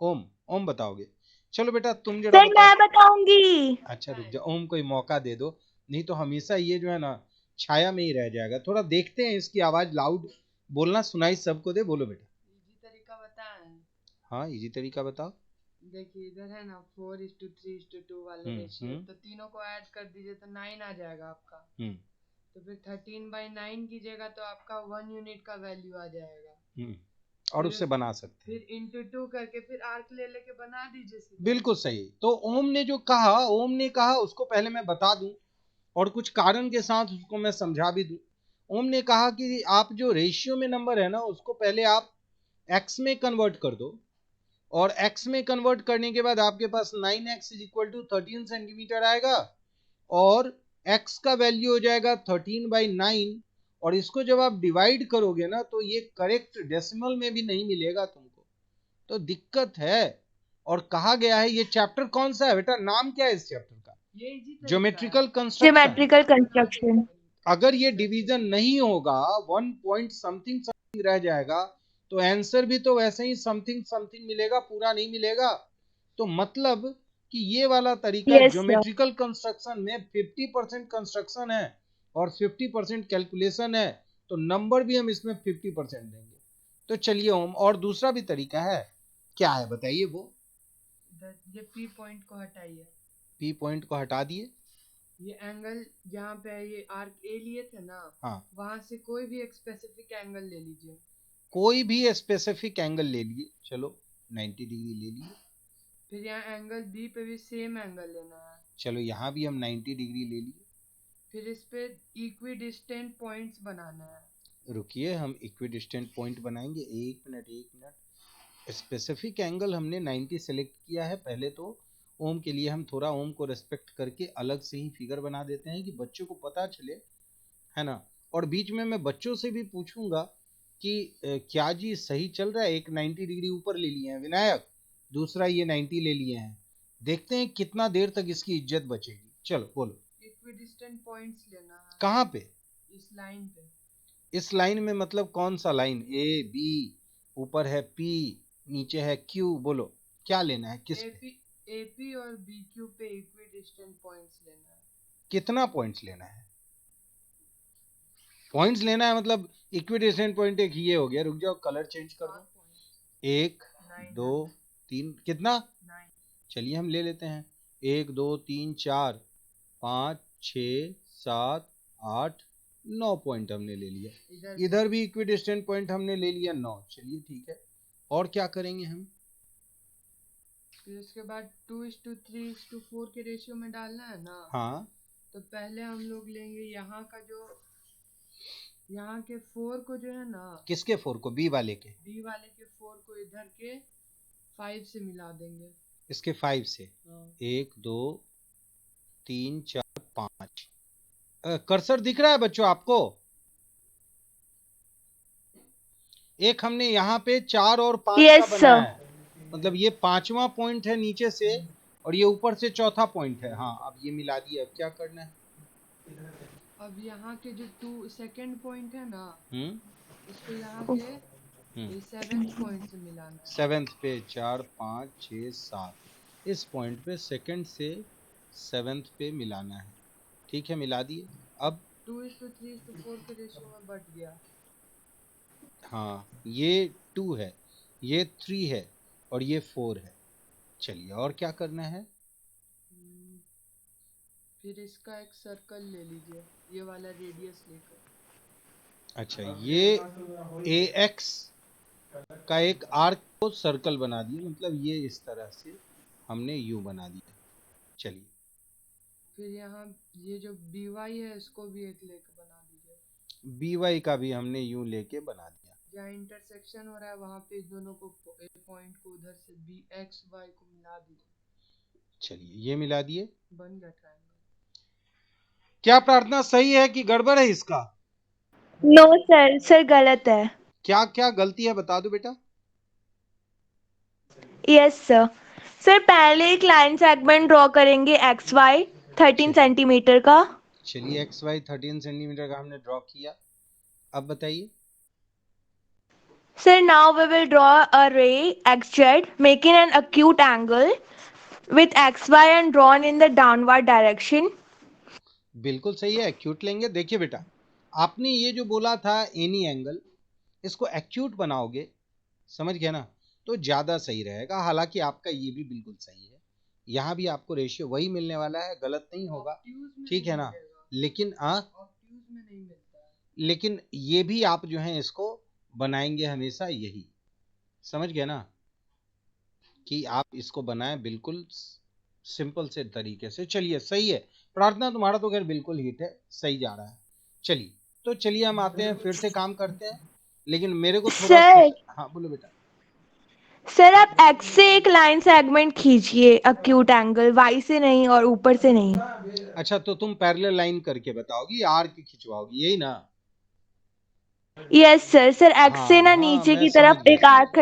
[SPEAKER 1] ओम, ओम बताओगे? चलो बेटा तुम जरा
[SPEAKER 2] सर
[SPEAKER 1] बताओ।
[SPEAKER 2] मैं बताऊंगी।
[SPEAKER 1] अच्छा रुक जाओ, ओम कोई मौका दे दो, नहीं तो हमेशा ये जो है ना छाया में ही रह जाएगा। थोड़ा देखते हैं इसकी आवाज लाउड बोलना सुनाई सबको दे। बोलो बेटा।
[SPEAKER 6] इजी तरीका बताएं?
[SPEAKER 1] हाँ इजी तरीका बताओ।
[SPEAKER 6] देखिए इधर है ना 4:3:2 वाले रेशियो, तो तीनों को ऐड कर दीजिए तो 9 आ जाएगा आपका। तो फिर 13/9 कीजिएगा तो आपका 1 यूनिट का वैल्यू आ जाएगा।
[SPEAKER 1] और उससे बना सकते हैं।
[SPEAKER 6] फिर इंटू 2 करके फिर आर्क ले लेके बना दीजिए सीधा।
[SPEAKER 1] बिल्कुल सही। तो ओम ने जो कहा, ओम ने कहा उसको पहले मैं बता दूं और कुछ कारण के साथ उसको मैं समझा भी दूं। ओम ने कहा कि आप जो रेशियो में नंबर है ना उसको पहले आप एक्स में कन्वर्ट कर दो, और एक्स में कन्वर्ट करने के बाद आपके पास 9x is equal to 13 centimetre आएगा, और x का वैल्यू हो जाएगा 13/9। और इसको जब आप डिवाइड करोगे ना तो ये करेक्ट डेसिमल में भी नहीं मिलेगा तुमको, तो दिक्कत है। और कहा गया है, ये चैप्टर कौन सा है बेटा? नाम क्या है इस चैप्टर का?
[SPEAKER 6] ये इजी तरीका
[SPEAKER 1] ज्योमेट्रिकल
[SPEAKER 6] है।
[SPEAKER 1] कंस्ट्रक्शन।
[SPEAKER 2] Geometrical construction.
[SPEAKER 1] अगर ये डिवीजन नहीं होगा, 1 पॉइंट समथिंग समथिंग रह जाएगा, तो आंसर भी तो वैसे ही समथिंग समथिंग मिलेगा, पूरा नहीं मिलेगा। तो मतलब कि ये वाला तरीका
[SPEAKER 2] यस सर।
[SPEAKER 1] ज्योमेट्रिकल कंस्ट्रक्शन में 50% कंस्ट्रक्शन है और 50% कैलकुलेशन है, तो नंबर भी हम इसमें 50% देंगे। तो चलिए ओम, और दूसरा भी तरीका है, क्या है बताइए वो?
[SPEAKER 6] ये पी पॉइंट को हटाइए।
[SPEAKER 1] पी पॉइंट को हटा दिए,
[SPEAKER 6] ये एंगल जहाँ पे ये आर्क ए लिए थे ना,
[SPEAKER 1] हाँ
[SPEAKER 6] वहां से कोई भी एक स्पेसिफिक एंगल ले लीजिए।
[SPEAKER 1] कोई भी स्पेसिफिक एंगल ले लिए, चलो 90 डिग्री ले लिए।
[SPEAKER 6] फिर यहाँ एंगल बी पे भी सेम एंगल लेना है।
[SPEAKER 1] चलो यहाँ भी हम 90 डिग्री ले लिए।
[SPEAKER 6] फिर इस पे इक्विडिस्टेंट पॉइंट्स बनाना है।
[SPEAKER 1] रुकिए हम इक्विडिस्टेंट पॉइंट बनाएंगे, एक मिनट। स्पेसिफिक एंगल हमने 90 सेलेक्ट किया है। पहले तो ओम के लिए हम थोड़ा ओम को रेस्पेक्ट करके अलग से ही फिगर बना देते हैं कि बच्चों को पता चले, है ना। और बीच में मैं बच्चों से भी पूछूंगा कि क्या जी सही चल रहा है? एक 90 डिग्री ऊपर ले लिए हैं विनायक, दूसरा ये 90 ले लिए हैं, देखते हैं कितना देर तक इसकी इज्जत बचेगी। चलो बोलो।
[SPEAKER 6] इक्विडिस्टेंट पॉइंट्स लेना है।
[SPEAKER 1] कहाँ पे?
[SPEAKER 6] इस लाइन पे।
[SPEAKER 1] इस लाइन में मतलब कौन सा लाइन? ए बी, ऊपर है पी, नीचे है क्यू। बोलो क्या लेना है, किस पे?
[SPEAKER 6] एपी और बीक्यू पे इक्विडिस्टेंट पॉइंट्स लेना है।
[SPEAKER 1] कितना पॉइंट्स लेना है? पॉइंट्स लेना है मतलब इक्विडिस्टेंट पॉइंट एक ये हो गया। रुक जाओ, कलर चेंज कर दो। 1 2 3 कितना? चलिए हम ले लेते हैं। 1 2 3 4 5 6 7 8 9 पॉइंट हमने ले लिया। इधर भी इक्विडिस्टेंट पॉइंट हमने ले लिया 9। चलिए ठीक है, और क्या करेंगे हम?
[SPEAKER 6] फिर उसके बाद 2:3:4 के रेशियो में डालना है ना।
[SPEAKER 1] हाँ,
[SPEAKER 6] तो पहले हम लोग लेंगे यहाँ का जो यहाँ के 4 को जो है ना,
[SPEAKER 1] किसके 4 को? बी वाले के।
[SPEAKER 6] बी वाले के 4 को इधर के 5 से मिला देंगे।
[SPEAKER 1] इसके 5 से?
[SPEAKER 6] हाँ।
[SPEAKER 1] 1 2 3 4 5। कर्सर दिख रहा है बच्चों आपको? एक हमने यहाँ पे 4 और 5
[SPEAKER 2] Yes,
[SPEAKER 1] का बनाया
[SPEAKER 2] sir.
[SPEAKER 1] है, मतलब ये 5वां पॉइंट है नीचे से, और ये ऊपर से चौथा पॉइंट है। हाँ, अब ये मिला दिया। अब क्या करना है?
[SPEAKER 6] अब यहाँ के जो 2 सेकंड पॉइंट है ना, इसको यहाँ के 7th पॉइंट से मिलाना है।
[SPEAKER 1] 7th पे 4 5 6 7, इस पॉइंट पे सेकंड से 7th पे मिलाना है। ठीक है, मिला दिए। अब
[SPEAKER 6] 2:3:4 के रेशियो में बढ़ गया।
[SPEAKER 1] हाँ, ये 2 है, ये 3 है, और ये 4 है। चलिए, और क्या करना है?
[SPEAKER 6] फिर इसका एक सर्कल ले लीजिए, ये वाला रेडियस लेकर।
[SPEAKER 1] अच्छा, ये AX का एक आर्क को सर्कल बना दिया, मतलब ये इस तरह से हमने यू बना दिया। चलिए,
[SPEAKER 6] फिर यहाँ ये जो BY है इसको भी एक लेकर बना दीजिए।
[SPEAKER 1] BY का भी हमने यू लेके बना दिया।
[SPEAKER 6] जहाँ इंटरसेक्शन हो रहा है वहाँ पे दोनों को पॉइंट को उधर से BXY को मिला दीजिए।
[SPEAKER 1] चलिए, ये मिला दिए।
[SPEAKER 6] बन गया ट्रायंगल।
[SPEAKER 1] क्या प्रार्थना सही है कि गड़बड़ है इसका?
[SPEAKER 2] No, sir. सर गलत है.
[SPEAKER 1] क्या क्या गलती है बता दो बेटा।
[SPEAKER 2] Yes, sir. सर पहले एक लाइन सेगमेंट ड्रॉ करेंगे XY 13 सेंटीमीटर का.
[SPEAKER 1] चलिए, XY 13 सेंटीमीटर का हमने ड्रॉ किया। अब बताइए।
[SPEAKER 2] Sir, now we will draw a ray XZ making an acute angle with XY and drawn in the downward direction.
[SPEAKER 1] बिल्कुल सही है, एक्यूट लेंगे। देखिए बेटा, आपने ये जो बोला था एनी एंगल, इसको एक्यूट बनाओगे, समझ गया ना, तो ज्यादा सही रहेगा। हालांकि आपका ये भी बिल्कुल सही है, यहाँ भी आपको रेशियो वही मिलने वाला है, गलत नहीं होगा, ठीक है ना। लेकिन लेकिन ये भी आप जो है इसको बनाएंगे हमेशा यही, समझ गए ना, कि आप इसको बनाएं बिल्कुल सिंपल से तरीके से। चलिए, सही है प्रार्थना, तुम्हारा तो खैर बिल्कुल हिट है, सही जा रहा है। चलिए, तो चलिए हम आते हैं, फिर से काम करते हैं, लेकिन मेरे को थोड़ा हाँ बोलो बेटा।
[SPEAKER 2] सर आप X से एक लाइन सेगमेंट खींचिए एक्यूट एंगल, Y से नहीं और ऊपर से नहीं.
[SPEAKER 1] अच्छा, तो तुम पैरेलल लाइन करके बताओगी, आर्क खिंचवाओगी, यही ना?
[SPEAKER 2] Yes sir. सर X
[SPEAKER 1] हाँ,
[SPEAKER 2] से ना
[SPEAKER 1] हाँ,
[SPEAKER 2] नीचे
[SPEAKER 1] मैं
[SPEAKER 2] की
[SPEAKER 1] समझ
[SPEAKER 2] तरफ
[SPEAKER 1] गया,
[SPEAKER 2] एक आर्क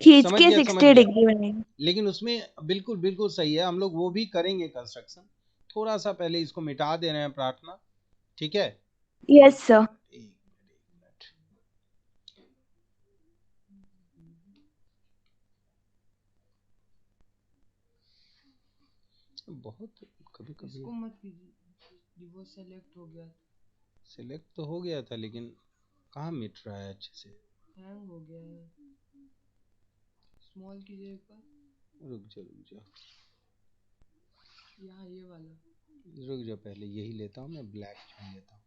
[SPEAKER 2] खींच
[SPEAKER 1] समझ
[SPEAKER 2] के
[SPEAKER 1] गया,
[SPEAKER 2] 60 डिग्री बनेगी.
[SPEAKER 1] लेकिन उसमें बिल्कुल बिल्कुल सही है, हम लोग वो भी करेंगे कंस्ट्रक्शन। थोड़ा सा पहले इसको मिटा दे रहे हैं प्रार्थना, ठीक है?
[SPEAKER 2] Yes sir.
[SPEAKER 1] बहुत कभी कभी
[SPEAKER 6] इसको मत कीजिए, वो सेलेक्ट हो गया।
[SPEAKER 1] सिलेक्ट तो हो गया था, लेकिन कहाँ मिट रहा है अच्छे से,
[SPEAKER 6] हैंग हो गया है। स्मॉल कीजिए ऊपर।
[SPEAKER 1] रुक जाओ,
[SPEAKER 6] यहाँ ये वाला
[SPEAKER 1] रुक जाओ, पहले यही लेता हूँ मैं, ब्लैक चुन लेता हूँ।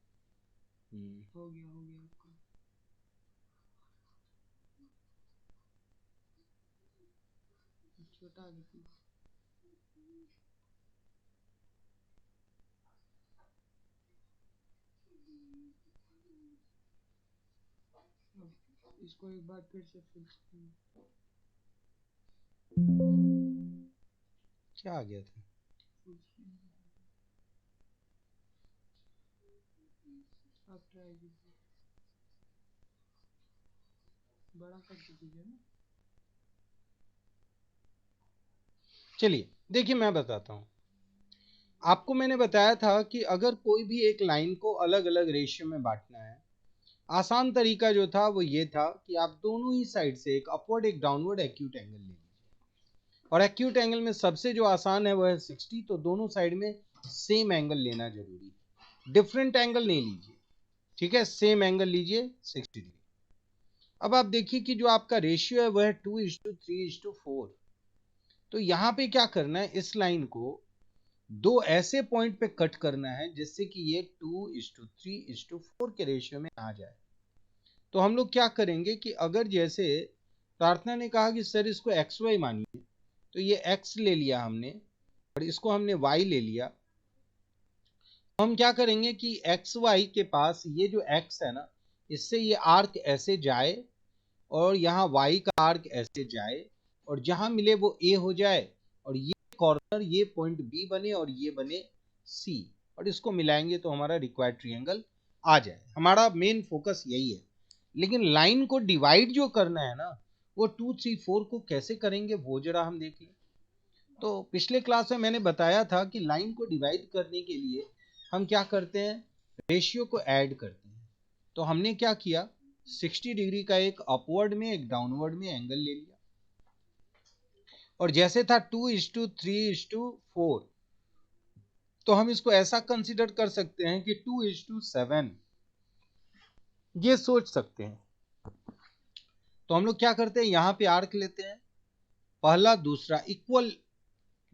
[SPEAKER 6] हो गया आपका। छोटा इसको एक बार फिर से फिक्स
[SPEAKER 1] क्या आ गया था?
[SPEAKER 6] आप ट्राई कीजिए, बड़ा कर दीजिए ना।
[SPEAKER 1] चलिए देखिए, मैं बताता हूँ आपको। मैंने बताया था कि अगर कोई भी एक लाइन को अलग अलग रेशियो में बांटना है, आसान तरीका जो था वो ये था कि आप दोनों ही साइड से एक अपवर्ड एक डाउनवर्ड एक्यूट एंगल ले लीजिए। और एक्यूट एंगल में सबसे जो आसान है वो है 60, तो दोनों साइड में सेम एंगल लेना जरूरी है, डिफरेंट एंगल नहीं लीजिए, ठीक है, सेम एंगल लीजिए 60 डिग्री। अब आप देखिए कि जो आपका रेशियो है वो है 2:3:4। तो यहां पे क्या करना है, इस लाइन को दो ऐसे पॉइंट पे कट करना है जिससे कि ये 2:3:4 के रेशियो में आ जाए। तो हम लोग क्या करेंगे कि अगर जैसे प्रार्थना ने कहा कि सर इसको XY मानिए, तो ये X ले लिया हमने और इसको हमने Y ले लिया। तो हम क्या करेंगे कि XY के पास ये जो X है ना, इससे ये आर्क ऐसे जाए और यहाँ Y का आर्क ऐसे जाए और जहां मिले वो A हो जाए और ये कॉर्नर ये पॉइंट B बने और ये बने C, और इसको मिलाएंगे तो हमारा रिक्वायर्ड ट्रायंगल आ जाए। हमारा मेन फोकस यही है। लेकिन लाइन को डिवाइड जो करना है ना, वो 2, 3, 4 को कैसे करेंगे वो जरा हम देख लें। तो पिछले क्लास में मैंने बताया था कि लाइन को डिवाइड करने के लिए हम क्या करते हैं, रेशियो को ऐड करते हैं। तो हमने क्या किया, 60 डिग्री का एक अपवर्ड में एक डाउनवर्ड में एंगल ले लिया और जैसे था 2:3:4, तो हम इसको ऐसा कंसीडर कर सकते हैं कि 2:7, ये सोच सकते हैं। तो हम लोग क्या करते हैं, यहां पे आर्क लेते हैं, पहला दूसरा इक्वल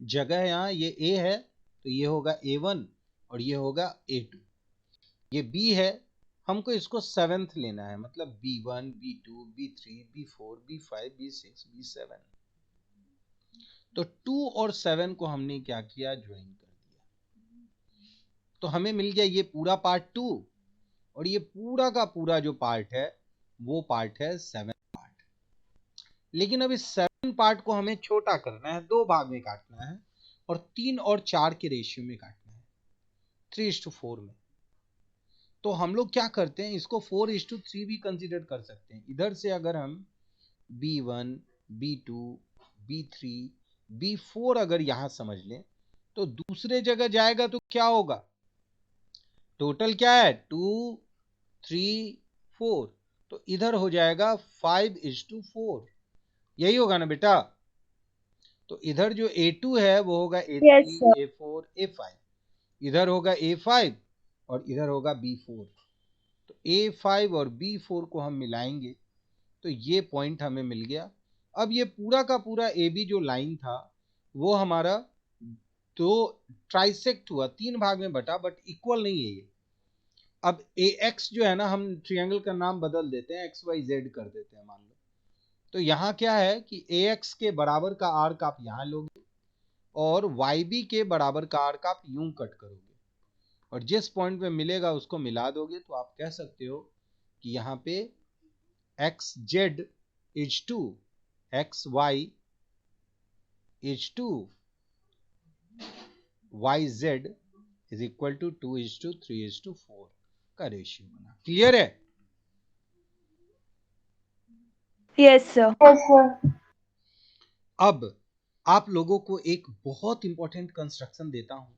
[SPEAKER 1] जगह है, यहां ये A है तो ये होगा A1 और ये होगा A2, ये B है, हमको इसको 7th लेना है, मतलब B1 B2 B3 B4 B5 B6 B7। तो 2 और 7 को हमने क्या किया, ज्वाइन कर दिया। तो हमें मिल गया ये पूरा पार्ट 2 और ये पूरा का पूरा जो पार्ट है वो पार्ट है 7 पार्ट। लेकिन अब इस 7 पार्ट को हमें छोटा करना है, 2 भाग में काटना है और 3 और 4 के रेशियो में काटना है, 3:4 में। तो हम लोग क्या करते हैं, इसको 4:3 भी कंसीडर कर सकते हैं। इधर से अगर हम B1 B2 B3 B4 अगर यहां समझ लें तो दूसरे जगह जाएगा तो क्या होगा, टोटल क्या है 2 3 4, तो इधर हो जाएगा 5:4, यही होगा ना बेटा। तो इधर जो A2 है वो होगा
[SPEAKER 2] Yes,
[SPEAKER 1] A3
[SPEAKER 2] sir.
[SPEAKER 1] A4 A5, इधर होगा A5 और इधर होगा B4। तो A5 और B4 को हम मिलाएंगे तो ये पॉइंट हमें मिल गया। अब ये पूरा का पूरा AB जो लाइन था वो हमारा तो ट्राइसेक्ट हुआ, 3 भाग में बटा, बट इक्वल नहीं है ये। अब AX जो है ना, हम ट्रायंगल का नाम बदल देते हैं, XYZ कर देते हैं मान लो। तो यहाँ क्या है कि AX के बराबर का आर्क आप यहाँ लोगे और YB के बराबर का आर्क आप यूं कट करोगे और जिस पॉइंट पे मिलेगा उसको मिला दोगे, तो आप कह सकते हो कि यहाँ पे XZ is 2, XY is 2, YZ is equal to 2:3:4 का रेशियो बना। क्लियर है?
[SPEAKER 2] Yes, sir.
[SPEAKER 1] अब आप लोगों को एक बहुत इंपॉर्टेंट कंस्ट्रक्शन देता हूं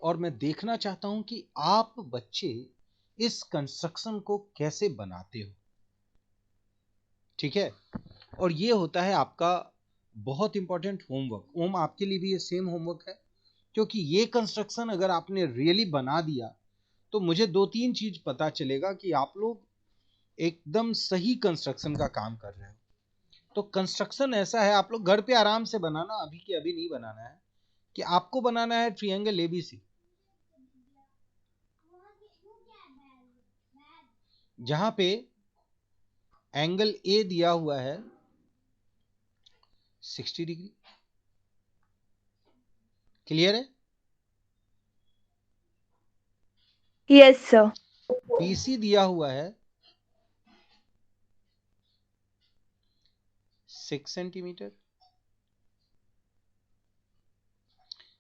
[SPEAKER 1] और मैं देखना चाहता हूं कि आप बच्चे इस कंस्ट्रक्शन को कैसे बनाते हो, ठीक है। और ये होता है आपका बहुत इंपॉर्टेंट होमवर्क। ओम आपके लिए भी ये सेम होमवर्क है, क्योंकि ये कंस्ट्रक्शन अगर आपने रियली बना दिया तो मुझे 2-3 चीज पता चलेगा कि आप लोग एकदम सही कंस्ट्रक्शन का काम कर रहे हो। तो कंस्ट्रक्शन ऐसा है, आप लोग घर पे आराम से बनाना, अभी के अभी नहीं बनाना है, कि आपको बनाना है ट्रायंगल ABC, जहां पे एंगल A दिया हुआ है 60 डिग्री। क्लियर है?
[SPEAKER 2] Yes, sir.
[SPEAKER 1] BC दिया हुआ है 6 सेंटीमीटर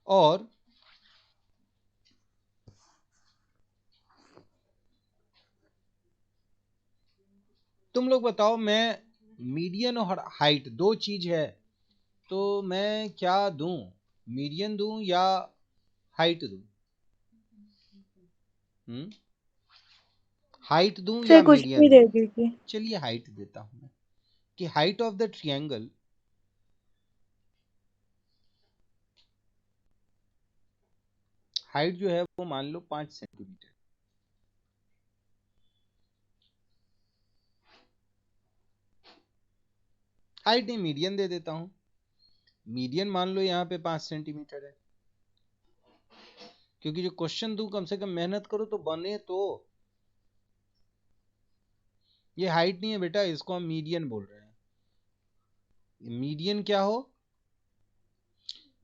[SPEAKER 1] और तुम लोग बताओ, मैं मीडियन और हाइट दो चीज है, तो मैं क्या दूं, मीडियन दूं या हाइट दूं? हाइट दूं
[SPEAKER 2] सर
[SPEAKER 1] या
[SPEAKER 2] कुछ
[SPEAKER 1] मीडियन
[SPEAKER 2] भी दे
[SPEAKER 1] दूं?
[SPEAKER 2] दीजिए।
[SPEAKER 1] चलिए हाइट देता हूं मैं, कि height of the triangle height जो है वो मान लो 5 सेंटीमीटर। हाइट नहीं, मीडियन दे देता हूं। मीडियन मान लो यहाँ पे 5 सेंटीमीटर है, क्योंकि जो क्वेश्चन दूं कम से कम मेहनत करो तो बने। तो ये हाइट नहीं है बेटा, इसको हम मीडियन बोल रहे हैं। मीडियन क्या हो?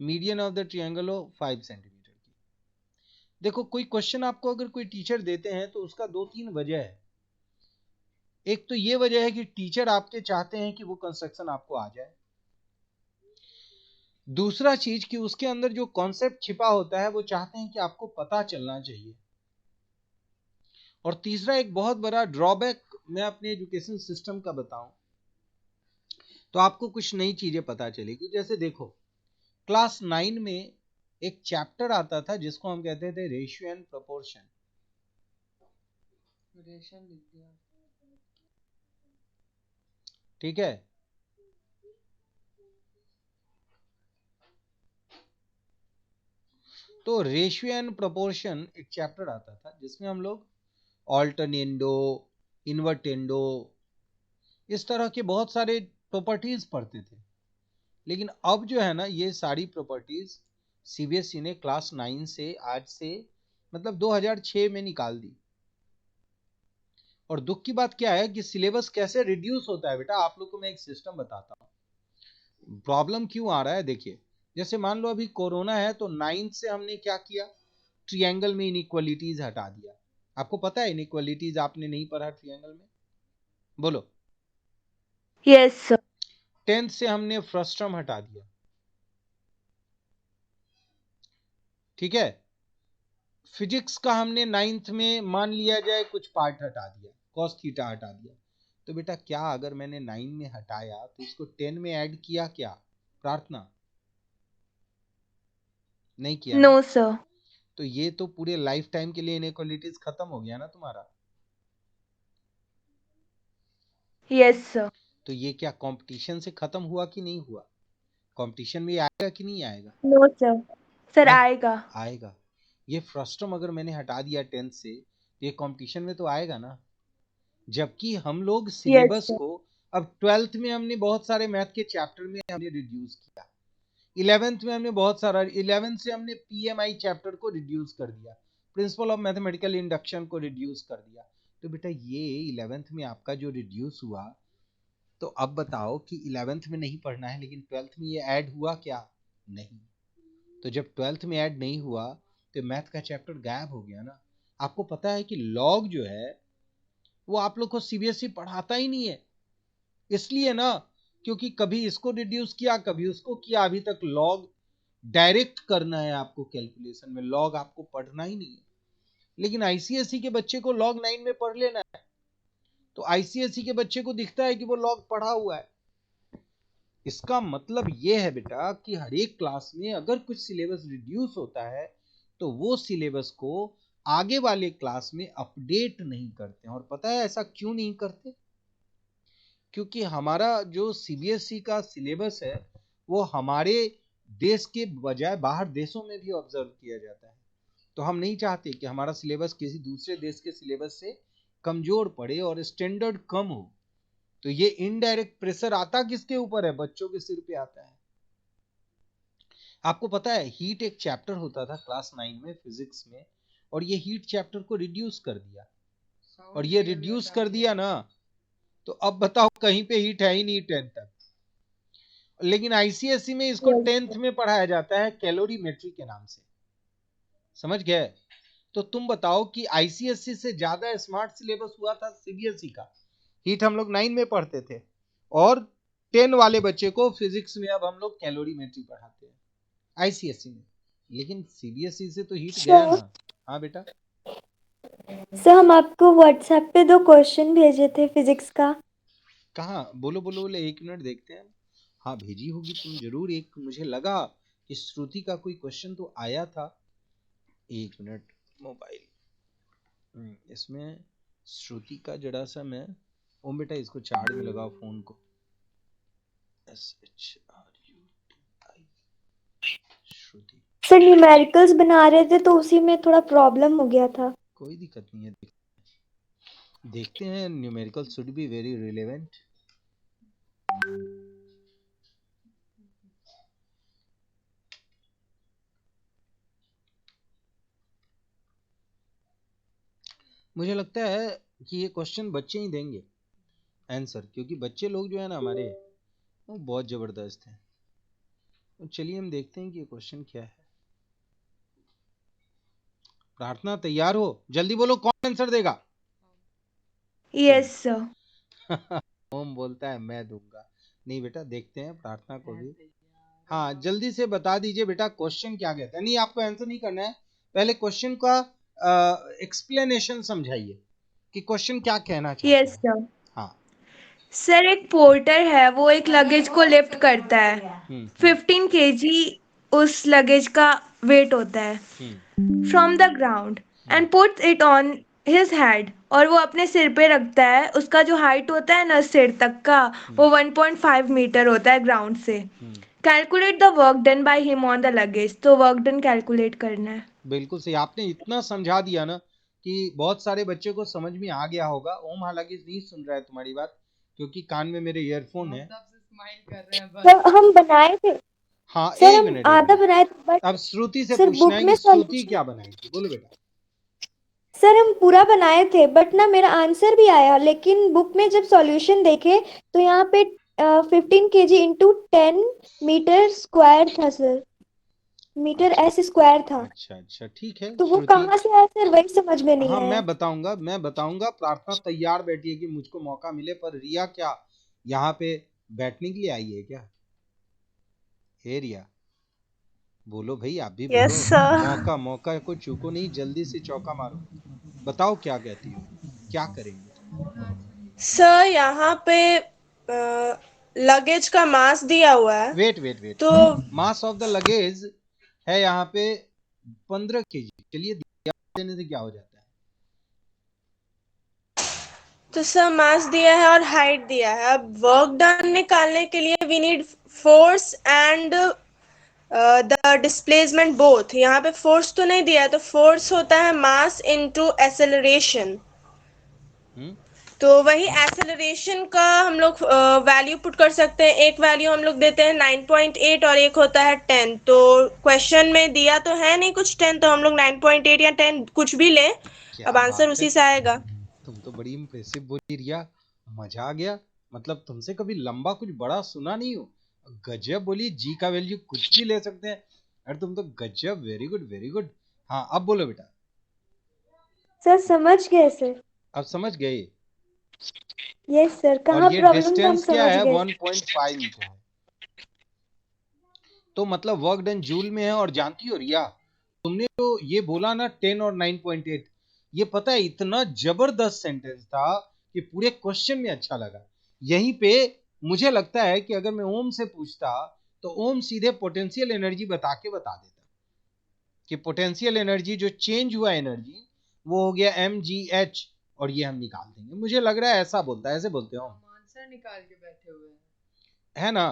[SPEAKER 1] मीडियन ऑफ द ट्रायंगल हो 5 सेंटीमीटर की। देखो कोई क्वेश्चन आपको अगर कोई टीचर देते हैं तो उसका 2-3 वजह है। एक तो ये वजह है कि टीचर आपके चाहते हैं कि वो कंस्ट्रक्शन आपको आ जाए। दूसरा चीज कि उसके अंदर जो कॉन्सेप्ट छिपा होता है वो चाहते हैं कि आपको पता चलना चाहिए। और तीसरा एक बहुत बड़ा ड्रॉबैक मैं अपने एजुकेशन सिस्टम का बताऊं तो आपको कुछ नई चीजें पता चलेगी। जैसे देखो क्लास 9 में एक चैप्टर आता था जिसको हम कहते थे रेशियो एंड प्रोपोर्शन।
[SPEAKER 6] रेशन लिख दिया।
[SPEAKER 1] ठीक है, तो रेशियो एंड प्रोपोर्शन एक चैप्टर आता था जिसमें हम लोग ऑल्टरनेंडो, इन्वर्टेंडो, इस तरह के बहुत सारे प्रॉपर्टीज पढ़ते थे। लेकिन अब जो है ना, ये सारी प्रॉपर्टीज सीबीएसई ने क्लास 9 से आज से मतलब 2006 में निकाल दी। और दुख की बात क्या है कि सिलेबस कैसे रिड्यूस होता है बेटा, आप लोग को मैं एक सिस्टम बताता हूँ। प्रॉब्लम क्यों आ रहा है देखिए, जैसे मान लो अभी कोरोना है तो 9th से हमने क्या किया, ट्रायंगल में इनइक्वालिटीज हटा दिया। आपको पता है इनइक्वालिटीज आपने नहीं पढ़ा ट्रायंगल में? बोलो।
[SPEAKER 2] Yes, sir.
[SPEAKER 1] 10th से हमने फ्रस्ट्रम हटा दिया। ठीक है, फिजिक्स का हमने 9th में मान लिया जाए कुछ पार्ट हटा दिया, कॉस थीटा हटा दिया। तो बेटा क्या अगर मैंने 9 में हटाया तो इसको 10 में ऐड किया क्या? प्रार्थना नहीं किया ना?
[SPEAKER 2] No, sir.
[SPEAKER 1] तो ये तो पूरे लाइफ टाइम के लिए इनइक्वालिटीज खत्म हो गया ना तुम्हारा।
[SPEAKER 2] Yes, sir.
[SPEAKER 1] तो ये क्या कंपटीशन से खत्म हुआ कि नहीं हुआ? कंपटीशन में आएगा कि नहीं आएगा?
[SPEAKER 2] No, sir. Sir,
[SPEAKER 1] है?
[SPEAKER 2] आएगा.
[SPEAKER 1] आएगा। ये फ्रस्ट्रम अगर मैंने हटा दिया 10th से तो ये कंपटीशन में तो आएगा ना। जबकि हम लोग
[SPEAKER 2] Yes,
[SPEAKER 1] सिलेबस
[SPEAKER 2] sir.
[SPEAKER 1] को अब 12th में हमने बहुत सारे मैथ के चैप्टर में हमने रिड्यूस किया। 11th में हमने बहुत सारा 11th से हमने पीएमआई चैप्टर को रिड्यूस कर दिया, प्रिंसिपल ऑफ मैथमेटिकल इंडक्शन को रिड्यूस कर दिया। तो बेटा ये 11th में आपका जो रिड्यूस हुआ, तो अब बताओ कि 11th में नहीं पढ़ना है लेकिन 12th में ये ऐड हुआ क्या? नहीं। तो जब 12th में ऐड नहीं हुआ तो मैथ का चैप्टर गायब हो गया ना। आपको पता है कि लॉग जो है वो आप लोग को सीबीएसई पढ़ाता ही नहीं है, इसलिए ना क्योंकि कभी इसको रिड्यूस किया कभी उसको किया। अभी तक लॉग डायरेक्ट करना है आपको कैलकुलेशन में, लॉग आपको पढ़ना ही नहीं है। लेकिन आईसीएसई के बच्चे को लॉग 9 में पढ़ लेना है, तो आईसीएसई के बच्चे को दिखता है कि वो लॉग पढ़ा हुआ है। इसका मतलब ये है बेटा कि हर एक क्लास में अगर कुछ सिलेबस रिड्यूस होता है तो वो सिलेबस को आगे वाले क्लास में अपडेट नहीं करते। और पता है ऐसा क्यों नहीं करते? क्योंकि हमारा जो सीबीएसई का सिलेबस है वो हमारे देश के बजाय बाहर देशों में भी ऑब्जर्व किया जाता है। तो हम नहीं चाहते कि हमारा सिलेबस किसी दूसरे देश के सिलेबस से कमजोर पड़े और स्टैंडर्ड कम हो। तो ये इनडायरेक्ट प्रेशर आता किसके ऊपर है? बच्चों के सिर पे आता है। आपको पता है हीट एक चैप्टर होता था क्लास 9 में फिजिक्स में, और ये हीट चैप्टर को रिड्यूस कर दिया। और ये रिड्यूस कर दिया ना, तो अब बताओ कहीं पे हीट है ही नहीं 10th तक। लेकिन आईसीएसई में इसको
[SPEAKER 2] Yes,
[SPEAKER 1] 10th में पढ़ाया जाता है कैलोरीमेट्री के नाम से। समझ गए? तो तुम बताओ कि आईसीएसई से ज्यादा स्मार्ट सिलेबस हुआ था सीबीएसई का। हीट हम लोग 9 में पढ़ते थे और 10 वाले बच्चे को फिजिक्स में अब हम लोग कैलोरीमेट्री पढ़ाते हैं आईसीएसई में। लेकिन सीबीएसई से तो हीट गया
[SPEAKER 2] sir.
[SPEAKER 1] ना। हाँ बेटा।
[SPEAKER 2] सर हम आपको व्हाट्सएप पे 2 क्वेश्चन भेजे थे फिजिक्स का.
[SPEAKER 1] कहाँ? बोलो बोलो बोले, 1 मिनट देखते हैं। हाँ भेजी होगी तुम जरूर। एक मुझे लगा कि श्रुति का कोई क्वेश्चन तो आया था। 1 मिनट, मोबाइल इसमें श्रुति का जरा सा मैं, ओम बेटा इसको चार्ज में लगाओ फोन को। SHRUTI श्रुति।
[SPEAKER 2] सर न्यूमेरिकल्स बना रहे थे तो उसी में थोड़ा प्रॉब्लम हो गया था।
[SPEAKER 1] कोई दिक्कत नहीं है, देखते हैं। Numerical should be very relevant. मुझे लगता है कि ये क्वेश्चन बच्चे ही देंगे आंसर, क्योंकि बच्चे लोग जो है ना हमारे, वो बहुत जबरदस्त हैं। तो चलिए हम देखते हैं कि ये क्वेश्चन क्या है। प्रार्थना तैयार हो, जल्दी बोलो कौन आंसर देगा।
[SPEAKER 2] Yes sir.
[SPEAKER 1] ओम बोलता है मैं दूंगा। नहीं बेटा, देखते हैं प्रार्थना को भी। हाँ जल्दी से बता दीजिए बेटा क्वेश्चन क्या कहता है। नहीं, आपको आंसर नहीं करना है, पहले क्वेश्चन का एक्सप्लेनेशन समझाइए कि क्वेश्चन क्या कहना चाहता
[SPEAKER 2] यस
[SPEAKER 1] है।
[SPEAKER 2] सर।
[SPEAKER 1] हाँ।
[SPEAKER 2] सर एक पोर्टर है, वो एक लगेज को लिफ्ट करता है।
[SPEAKER 1] हम्म
[SPEAKER 2] 15 केजी उस लगेज का वेट होता है from the ground and puts it on his head, और वो अपने सिर पे रखता है। उसका जो हाइट होता है ना सिर तक का, वो 1.5 मीटर होता है ग्राउंड से। Calculate the work done by him on the luggage, तो वर्क डन कैलकुलेट करना है।
[SPEAKER 1] बिल्कुल सही, आपने इतना समझा दिया ना कि बहुत सारे बच्चे को समझ में आ गया होगा। ओम हालांकि नहीं सुन रहा है तुम्हारी बात, क्योंकि कान में मेरे ईयरफोन है।
[SPEAKER 6] स्माइल कर रहे हैं
[SPEAKER 2] सर
[SPEAKER 6] बस।
[SPEAKER 2] हम बनाए थे,
[SPEAKER 1] हाँ
[SPEAKER 2] सर
[SPEAKER 1] एक
[SPEAKER 2] हम
[SPEAKER 1] मिनट एक
[SPEAKER 2] आधा
[SPEAKER 1] मिनट।
[SPEAKER 2] बनाए थे बट
[SPEAKER 1] अब श्रुति से
[SPEAKER 2] सर
[SPEAKER 1] पूछना
[SPEAKER 2] बुक
[SPEAKER 1] है
[SPEAKER 2] में
[SPEAKER 1] कि श्रुति
[SPEAKER 2] सॉल्यूशन,
[SPEAKER 1] क्या बनाई थी, बोलो बेटा।
[SPEAKER 2] सर हम पूरा बनाए थे बट ना मेरा आंसर भी आया, लेकिन बुक में जब सॉल्यूशन देखे तो यहाँ पे 15 kg इंटू 10 मीटर स्क्वायर था सर, मीटर
[SPEAKER 1] अच्छा
[SPEAKER 2] एस स्क्वायर था।
[SPEAKER 1] अच्छा अच्छा, ठीक है
[SPEAKER 2] तो वो
[SPEAKER 1] श्रुति।
[SPEAKER 2] कहाँ से आया सर, वही समझ में नहीं
[SPEAKER 1] हाँ
[SPEAKER 2] आया।
[SPEAKER 1] मैं बताऊंगा। प्रार्थना तैयार बैठी है कि मुझको मौका मिले, पर रिया क्या यहाँ पे बैठने के लिए आई है क्या? हे रिया, बोलो भाई, आप भी
[SPEAKER 3] यस
[SPEAKER 1] बोलो।
[SPEAKER 3] सर।
[SPEAKER 1] मौका मौका को चूको नहीं, जल्दी से चौका मारो। बताओ क्या कहती हो, क्या करेंगे?
[SPEAKER 3] सर यहाँ पे लगेज का मास दिया हुआ है।
[SPEAKER 1] वेट वेट वेट,
[SPEAKER 3] तो
[SPEAKER 1] मास ऑफ द लगेज है यहाँ पे 15 केजी। चलिए देने से क्या हो जाता है?
[SPEAKER 3] सर मास दिया है और हाइट दिया है। अब वर्क डन निकालने के लिए we need force and the displacement both. यहाँ पे फोर्स तो नहीं दिया है, तो फोर्स होता है मास इनटू एक्सेलरेशन। तो वही एक्सेलरेशन का हम लोग वैल्यू पुट कर सकते हैं। एक वैल्यू हम लोग देते हैं 9.8 और एक होता है 10। तो क्वेश्चन में दिया तो है नहीं कुछ 10, तो हम लोग 9.8 या 10 कुछ भी लें, अब
[SPEAKER 1] क्या
[SPEAKER 3] आंसर
[SPEAKER 1] बात है,
[SPEAKER 3] उसी से आएगा।
[SPEAKER 1] तुम तो बड़ी इम्प्रेसिव बोली रिया, मजा आ गया। मतलब तुमसे कभी लंबा कुछ बड़ा सुना नहीं हो। गजब बोली, जी का वैल्यू कुछ भी ले सकते हैं। अरे तुम तो गजब, वेरी गुड वेरी गुड। हाँ अब बोलो बेटा।
[SPEAKER 2] सर समझ गए सर।
[SPEAKER 1] अब समझ गए।
[SPEAKER 2] यस सर,
[SPEAKER 1] और
[SPEAKER 2] कहाँ
[SPEAKER 1] ये
[SPEAKER 2] प्रॉब्लम था हम
[SPEAKER 1] डिस्टेंस क्या
[SPEAKER 2] समझ
[SPEAKER 1] है?
[SPEAKER 2] गए।
[SPEAKER 1] 1.5 मीटर है। तो मतलब वर्क डन जूल में है। और जानती हो रिया, तुमने जो ये बोला ना 10 और 9.8, ये पता है इतना जबरदस्त सेंटेंस था कि पूरे क्वेश्चन में अच्छा लगा। यहीं पे मुझे लगता है कि अगर मैं ओम से पूछता तो ओम सीधे पोटेंशियल एनर्जी बता देता कि पोटेंशियल एनर्जी जो चेंज हुआ एनर्जी, वो हो गया mgh, और ये हम निकाल देंगे। मुझे लग रहा है ऐसा बोलता है, ऐसे बोलते हो
[SPEAKER 6] हम आंसर निकाल के बैठे हुए हैं।
[SPEAKER 1] है ना?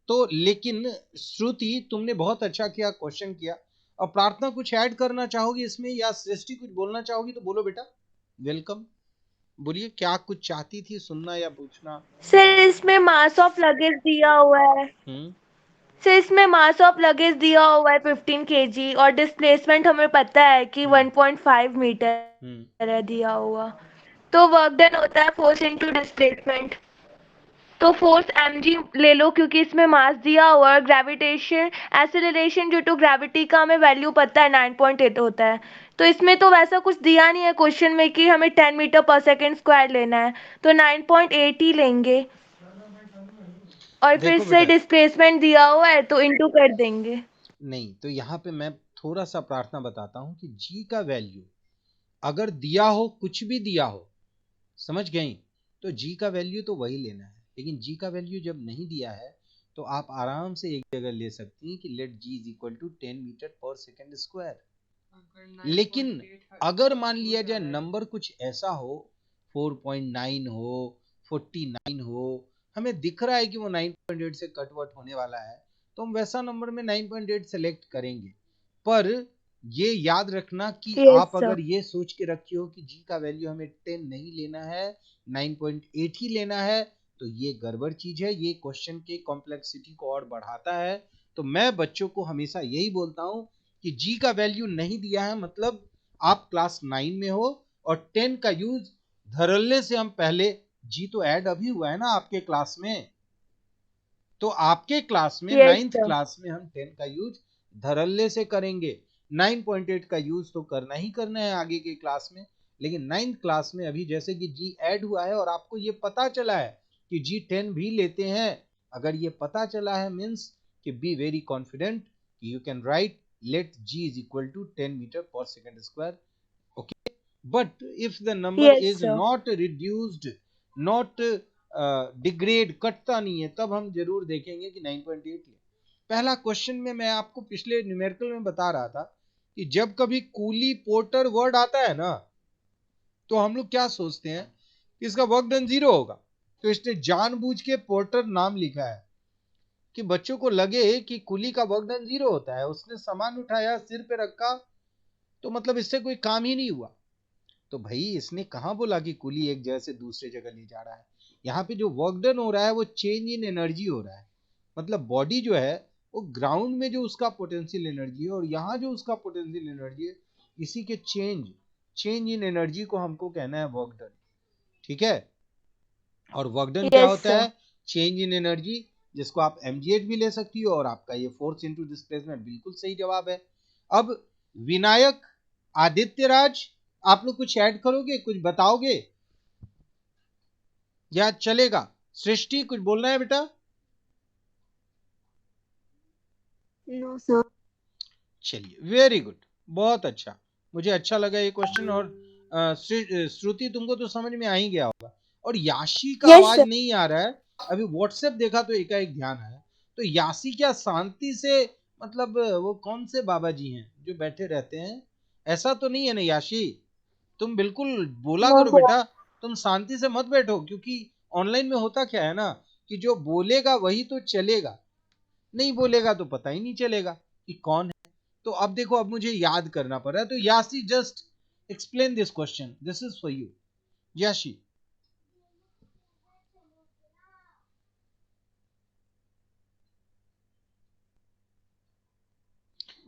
[SPEAKER 1] तो लेकिन श्रुति तुमने बहुत अच्छा किया, क्वेश्चन किया। और प्रार्थना कुछ ऐड करना चाहोगी इसमें, या सृष्टि कुछ बोलना चाहोगी तो बोलो बेटा। वेलकम, बोलिए क्या कुछ चाहती थी सुनना या पूछना।
[SPEAKER 2] सर इसमें मास ऑफ लगेज दिया हुआ है,
[SPEAKER 1] हम्म
[SPEAKER 2] सर इसमें मास ऑफ लगेज दिया हुआ है 15 केजी, और डिस्प्लेसमेंट हमें पता है कि 1.5 मीटर है दिया हुआ। तो वर्क डन होता है फोर्स इनटू डिस्प्लेसमेंट, तो फोर्स mg ले लो क्योंकि इसमें मास दिया हुआ है। Gravitation acceleration due to gravity का हमें वैल्यू पता है 9.8 होता है। तो इसमें तो वैसा कुछ दिया नहीं है क्वेश्चन में कि हमें 10 मीटर पर सेकेंड स्क्वायर लेना है, तो 9.8 ही लेंगे। और फिर
[SPEAKER 1] देखो
[SPEAKER 2] से
[SPEAKER 1] बेटा,
[SPEAKER 2] डिस्प्लेसमेंट दिया हुआ है तो इंटू कर देंगे।
[SPEAKER 1] नहीं तो यहाँ पे मैं थोड़ा सा प्रार्थना बताता हूँ कि जी का वैल्यू अगर दिया हो, कुछ भी दिया हो, समझ गई, तो जी का वैल्यू तो वही लेना है। लेकिन जी का वैल्यू जब नहीं दिया है तो आप आराम से एक जगह ले सकती हैं कि let G is equal to 10 metre पर सेकेंड स्क्वायर। लेकिन अगर मान लिया जाए नंबर कुछ ऐसा हो, 4.9 हो, 49 हो, हमें दिख रहा है कि वो 9.8 से कट वट होने वाला है, तो हम वैसा नंबर में 9.8 सेलेक्ट करेंगे। पर ये याद रखना कि
[SPEAKER 2] Yes,
[SPEAKER 1] आप
[SPEAKER 2] sir.
[SPEAKER 1] अगर ये सोच के रखे हो कि जी का वैल्यू हमें 10 नहीं लेना है, 9.8 ही लेना है, तो ये गड़बड़ चीज है, ये क्वेश्चन के कॉम्प्लेक्सिटी को और बढ़ाता है। तो मैं बच्चों को हमेशा यही बोलता हूं कि जी का वैल्यू नहीं दिया है मतलब आप क्लास 9 में हो और 10 का यूज धड़ल्ले से हम पहले, जी तो ऐड अभी हुआ है ना आपके क्लास में, तो आपके क्लास में
[SPEAKER 2] Yes,
[SPEAKER 1] 9th
[SPEAKER 2] sir.
[SPEAKER 1] क्लास में हम 10 का यूज धड़ल्ले से करेंगे। 9.8 का यूज तो करना ही करना है आगे के क्लास में, लेकिन 9th क्लास में अभी जैसे कि जी ऐड हुआ है और आपको ये पता चला है कि जी 10 भी लेते हैं, अगर ये पता चला है मीन्स कि be very confident, you can write let G is equal to 10 metre पर second square. Okay, but if the number
[SPEAKER 2] Yes,
[SPEAKER 1] is
[SPEAKER 2] sir.
[SPEAKER 1] Not reduced, not degrade, कटता नहीं है, तब हम जरूर देखेंगे कि 9.8 ले। पहला क्वेश्चन में मैं आपको पिछले न्यूमेरिकल में बता रहा था कि जब कभी कूली पोर्टर वर्ड आता है ना, तो हम लोग क्या सोचते हैं कि इसका वर्क डन 0 होगा, तो इसने जानबूझ के पोर्टर नाम लिखा है कि बच्चों को लगे कि कुली का वर्क डन 0 होता है। उसने सामान उठाया, सिर पे रखा, तो मतलब इससे कोई काम ही नहीं हुआ। तो भाई इसने कहा बोला कि कुली एक जगह से दूसरे जगह ले जा रहा है। यहाँ पे जो वर्क डन हो रहा है वो चेंज इन एनर्जी हो रहा है, मतलब बॉडी जो है वो ग्राउंड में जो उसका पोटेंशियल एनर्जी है और यहाँ जो उसका पोटेंशियल एनर्जी है, इसी के चेंज इन एनर्जी को हमको कहना है वर्क डन। ठीक है, और वर्क डन क्या
[SPEAKER 2] Yes,
[SPEAKER 1] होता
[SPEAKER 2] sir.
[SPEAKER 1] है? चेंज इन एनर्जी, जिसको आप mgh भी ले सकती हो, और आपका ये फोर्स इनटू डिस्प्लेसमेंट बिल्कुल सही जवाब है। अब विनायक, आदित्य राज, आप लोग कुछ ऐड करोगे, कुछ बताओगे या चलेगा? सृष्टि कुछ बोलना है बेटा?
[SPEAKER 2] No, sir.
[SPEAKER 1] चलिए, वेरी गुड, बहुत अच्छा, मुझे अच्छा लगा ये क्वेश्चन। और श्रुति तुमको तो समझ में आ ही गया होगा। और याशी का
[SPEAKER 2] Yes,
[SPEAKER 1] आवाज
[SPEAKER 2] sir.
[SPEAKER 1] नहीं आ रहा है, अभी व्हाट्सएप देखा तो एकाएक ध्यान आया। तो यासी क्या शांति से, मतलब वो कौन से बाबा जी हैं जो बैठे रहते हैं? ऐसा तो नहीं है ना याशी? तुम बिल्कुल बोला
[SPEAKER 2] No,
[SPEAKER 1] करो
[SPEAKER 2] sir.
[SPEAKER 1] बेटा, तुम शांति से मत बैठो, क्योंकि ऑनलाइन में होता क्या है ना कि जो बोलेगा वही तो चलेगा, नहीं बोलेगा तो पता ही नहीं चलेगा कि कौन है। तो अब देखो, अब मुझे याद करना पड़ रहा है, तो Yashi just explain this question, this is for you Yashi.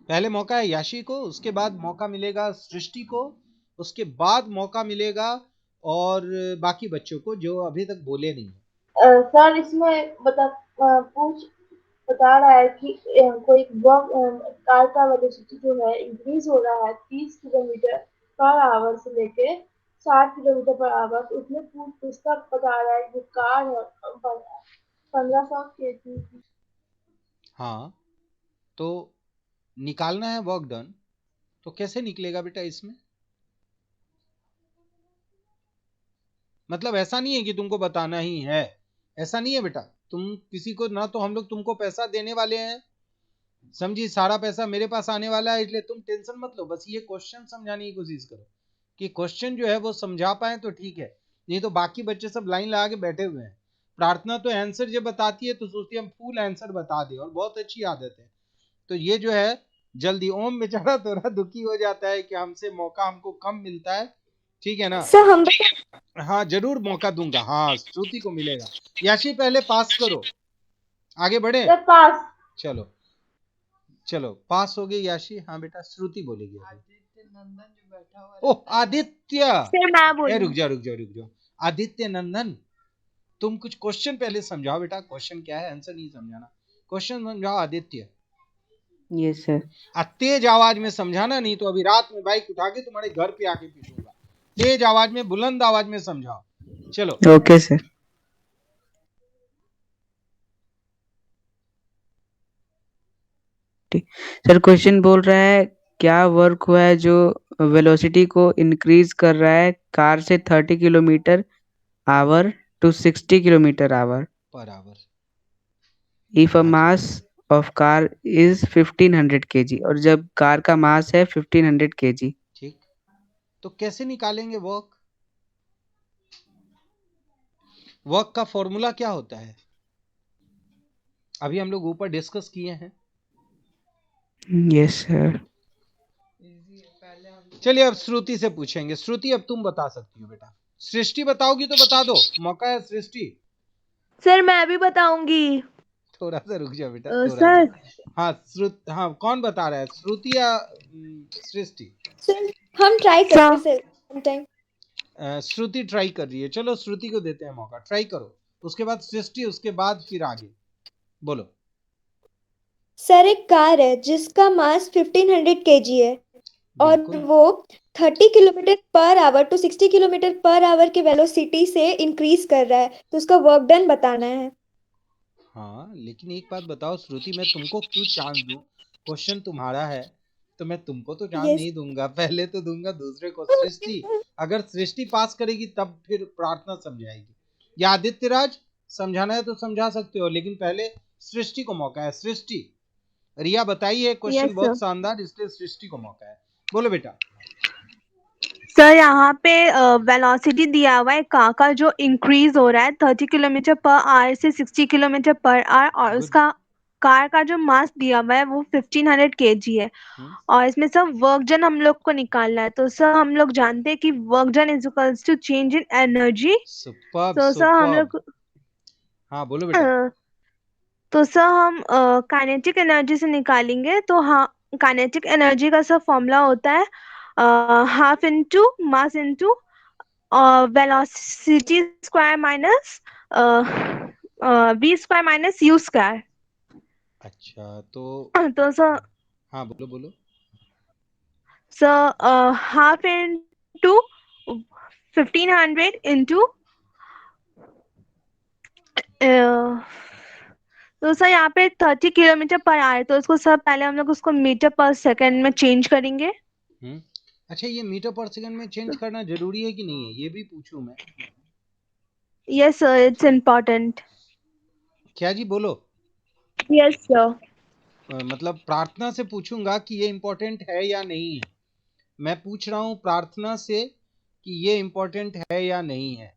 [SPEAKER 1] पहले मौका है याशी को, उसके बाद मौका मिलेगा सृष्टि को, उसके बाद मौका मिलेगा और बाकी बच्चों को जो अभी तक बोले नहीं है।
[SPEAKER 2] सर इसमें बता रहा है कि कोई कार का वेलोसिटी जो है इंक्रीज हो रहा है 30 किलोमीटर पर आवर से लेके 60 किलोमीटर पर आवर। तो उसमें उसका बता रहा है जो कार है 1500 केजी की।
[SPEAKER 1] हाँ, तो निकालना है वर्क डन, तो कैसे निकलेगा बेटा इसमें? मतलब ऐसा नहीं है कि तुमको बताना ही है, ऐसा नहीं है बेटा। तुम किसी को ना, तो हम लोग तुमको पैसा देने वाले हैं, समझी, सारा पैसा मेरे पास आने वाला है, इसलिए तुम टेंशन मत लो। बस ये क्वेश्चन समझाने की कोशिश करो कि क्वेश्चन जो है वो समझा पाए तो ठीक है, नहीं तो बाकी बच्चे सब लाइन लगा के बैठे हुए हैं। प्रार्थना तो आंसर जब बताती है तो सोचती है हम फुल आंसर बता दें, और बहुत अच्छी आदत है। तो ये जो है जल्दी, ओम बेचारा थोड़ा दुखी हो जाता है कि हमसे मौका हमको कम मिलता है, ठीक है ना?
[SPEAKER 2] सर हम
[SPEAKER 1] हाँ जरूर मौका दूंगा, हाँ श्रुति को मिलेगा। याशी पहले पास करो, आगे बढ़े।
[SPEAKER 2] पास।
[SPEAKER 1] चलो चलो, पास हो गई याशी। हाँ बेटा, श्रुति बोलेगी अभी।
[SPEAKER 6] आदित्य नंदन जो बैठा हुआ
[SPEAKER 1] ओह
[SPEAKER 6] रहता है,
[SPEAKER 1] आदित्य,
[SPEAKER 2] सर मैं
[SPEAKER 1] ए
[SPEAKER 2] बोलूं?
[SPEAKER 1] रुक जाओ। आदित्य नंदन, तुम कुछ क्वेश्चन पहले समझाओ बेटा। क्वेश्चन क्या है, आंसर नहीं समझाना, क्वेश्चन समझाओ आदित्य।
[SPEAKER 4] Yes sir.
[SPEAKER 1] तेज आवाज में समझाना, नहीं तो अभी रात में बाइक उठा के तुम्हारे घर पे आके पीटूंगा। तेज आवाज में, बुलंद आवाज में समझाओ। चलो।
[SPEAKER 4] Okay sir. सर क्वेश्चन बोल रहा है क्या वर्क हुआ है जो वेलोसिटी को इंक्रीज कर रहा है कार से 30 kilometre hour to 60 kilometre hour
[SPEAKER 1] per hour
[SPEAKER 4] if a mass of car is 1500 kg, और जब कार का मास है 1500 kg।
[SPEAKER 1] ठीक, तो कैसे निकालेंगे वर्क का फॉर्मूला क्या होता है? अभी हम लोग ऊपर डिस्कस किए हैं।
[SPEAKER 4] Yes sir.
[SPEAKER 1] चलिए अब श्रुति से पूछेंगे। श्रुति अब तुम बता सकती हो बेटा। सृष्टि बताओगी तो बता दो, मौका है सृष्टि।
[SPEAKER 2] सर मैं भी बताऊंगी।
[SPEAKER 1] थोड़ा सा रुक जाओ बेटा, थोड़ा
[SPEAKER 2] सर
[SPEAKER 1] सा। हाँ कौन बता रहा है, श्रुति या सृष्टि?
[SPEAKER 7] सर हम ट्राई करते सर टाइम।
[SPEAKER 1] श्रुति ट्राई कर रही है, चलो श्रुति को देते हैं मौका, ट्राई करो। उसके बाद सृष्टि, उसके बाद फिर आगे बोलो।
[SPEAKER 7] सर एक कार है जिसका मास 1500 kg है और
[SPEAKER 1] बिल्कुल।
[SPEAKER 7] वो 30 kilometre per hour to 60 kilometre per hour की वेलोसिटी से इंक्रीज कर रहा है, तो उसका वर्क डन बताना है।
[SPEAKER 1] हाँ लेकिन एक बात बताओ श्रुति, मैं तुमको क्यों चांस दूं? क्वेश्चन तुम्हारा है तो मैं तुमको तो चांस
[SPEAKER 7] Yes.
[SPEAKER 1] नहीं दूंगा, पहले तो दूंगा दूसरे को, सृष्टि। अगर सृष्टि पास करेगी तब फिर प्रार्थना समझाएगी, या आदित्य राज समझाना है तो समझा सकते हो, लेकिन पहले सृष्टि को मौका है। सृष्टि, रिया बताइए, क्वेश्चन
[SPEAKER 2] Yes,
[SPEAKER 1] बहुत
[SPEAKER 2] sir.
[SPEAKER 1] शानदार, इसलिए सृष्टि को मौका है, बोलो बेटा।
[SPEAKER 8] सर यहाँ पे वेलोसिटी दिया हुआ है कार का जो इंक्रीज हो रहा है 30 किलोमीटर पर आवर से 60 किलोमीटर पर आवर, और
[SPEAKER 1] Good.
[SPEAKER 8] उसका कार का जो मास दिया हुआ है वो 1500 kg है। और इसमें सर वर्क डन हम लोग को निकालना है, तो सर हम लोग जानते हैं कि work done is equals to change in energy.
[SPEAKER 1] Superb,
[SPEAKER 8] तो सर हम लोग
[SPEAKER 1] हाँ बोलो बेटा।
[SPEAKER 8] तो सर हम काइनेटिक एनर्जी से निकालेंगे, तो हाँ काइनेटिक एनर्जी का सर फॉर्मूला होता है half into mass into velocity square minus v square minus u square.
[SPEAKER 1] अच्छा तो
[SPEAKER 8] सर
[SPEAKER 1] हाँ बोलो बोलो।
[SPEAKER 8] हाफ इनटू 1500 इनटू तो सर यहाँ पे 30 किलोमीटर पर आवर, तो उसको सर पहले हम लोग उसको मीटर पर सेकंड में चेंज करेंगे।
[SPEAKER 1] अच्छा ये मीटर पर सेकंड में चेंज करना जरूरी है कि नहीं है, ये भी पूछूं मैं?
[SPEAKER 8] Yes sir, it's important.
[SPEAKER 1] क्या जी बोलो।
[SPEAKER 2] Yes sir.
[SPEAKER 1] मतलब प्रार्थना से पूछूंगा कि ये इम्पोर्टेंट है या नहीं है, मैं पूछ रहा हूँ प्रार्थना से कि ये इम्पोर्टेंट है या नहीं है,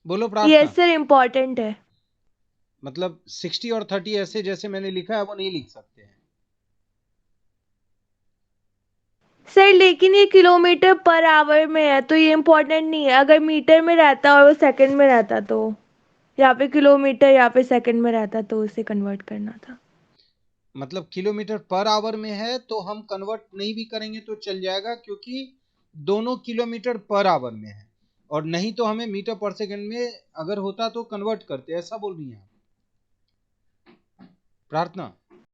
[SPEAKER 1] बोलो प्रार्थना।
[SPEAKER 2] यस सर, इम्पोर्टेंट है।
[SPEAKER 1] मतलब 60 और 30 ऐसे जैसे मैंने लिखा है वो नहीं लिख सकते हैं
[SPEAKER 2] सर लेकिन ये किलोमीटर पर आवर में है तो ये इम्पोर्टेंट नहीं है। अगर मीटर में रहता और वो सेकंड में रहता तो, यहाँ पे किलोमीटर यहाँ पे सेकंड में रहता तो उसे कन्वर्ट करना था।
[SPEAKER 1] मतलब किलोमीटर पर आवर में है तो हम कन्वर्ट नहीं भी करेंगे तो चल जाएगा, क्योंकि दोनों किलोमीटर पर आवर में है, और नहीं तो हमें मीटर पर सेकंड में अगर होता तो कन्वर्ट करते, ऐसा बोल रही हैं आप प्रार्थना?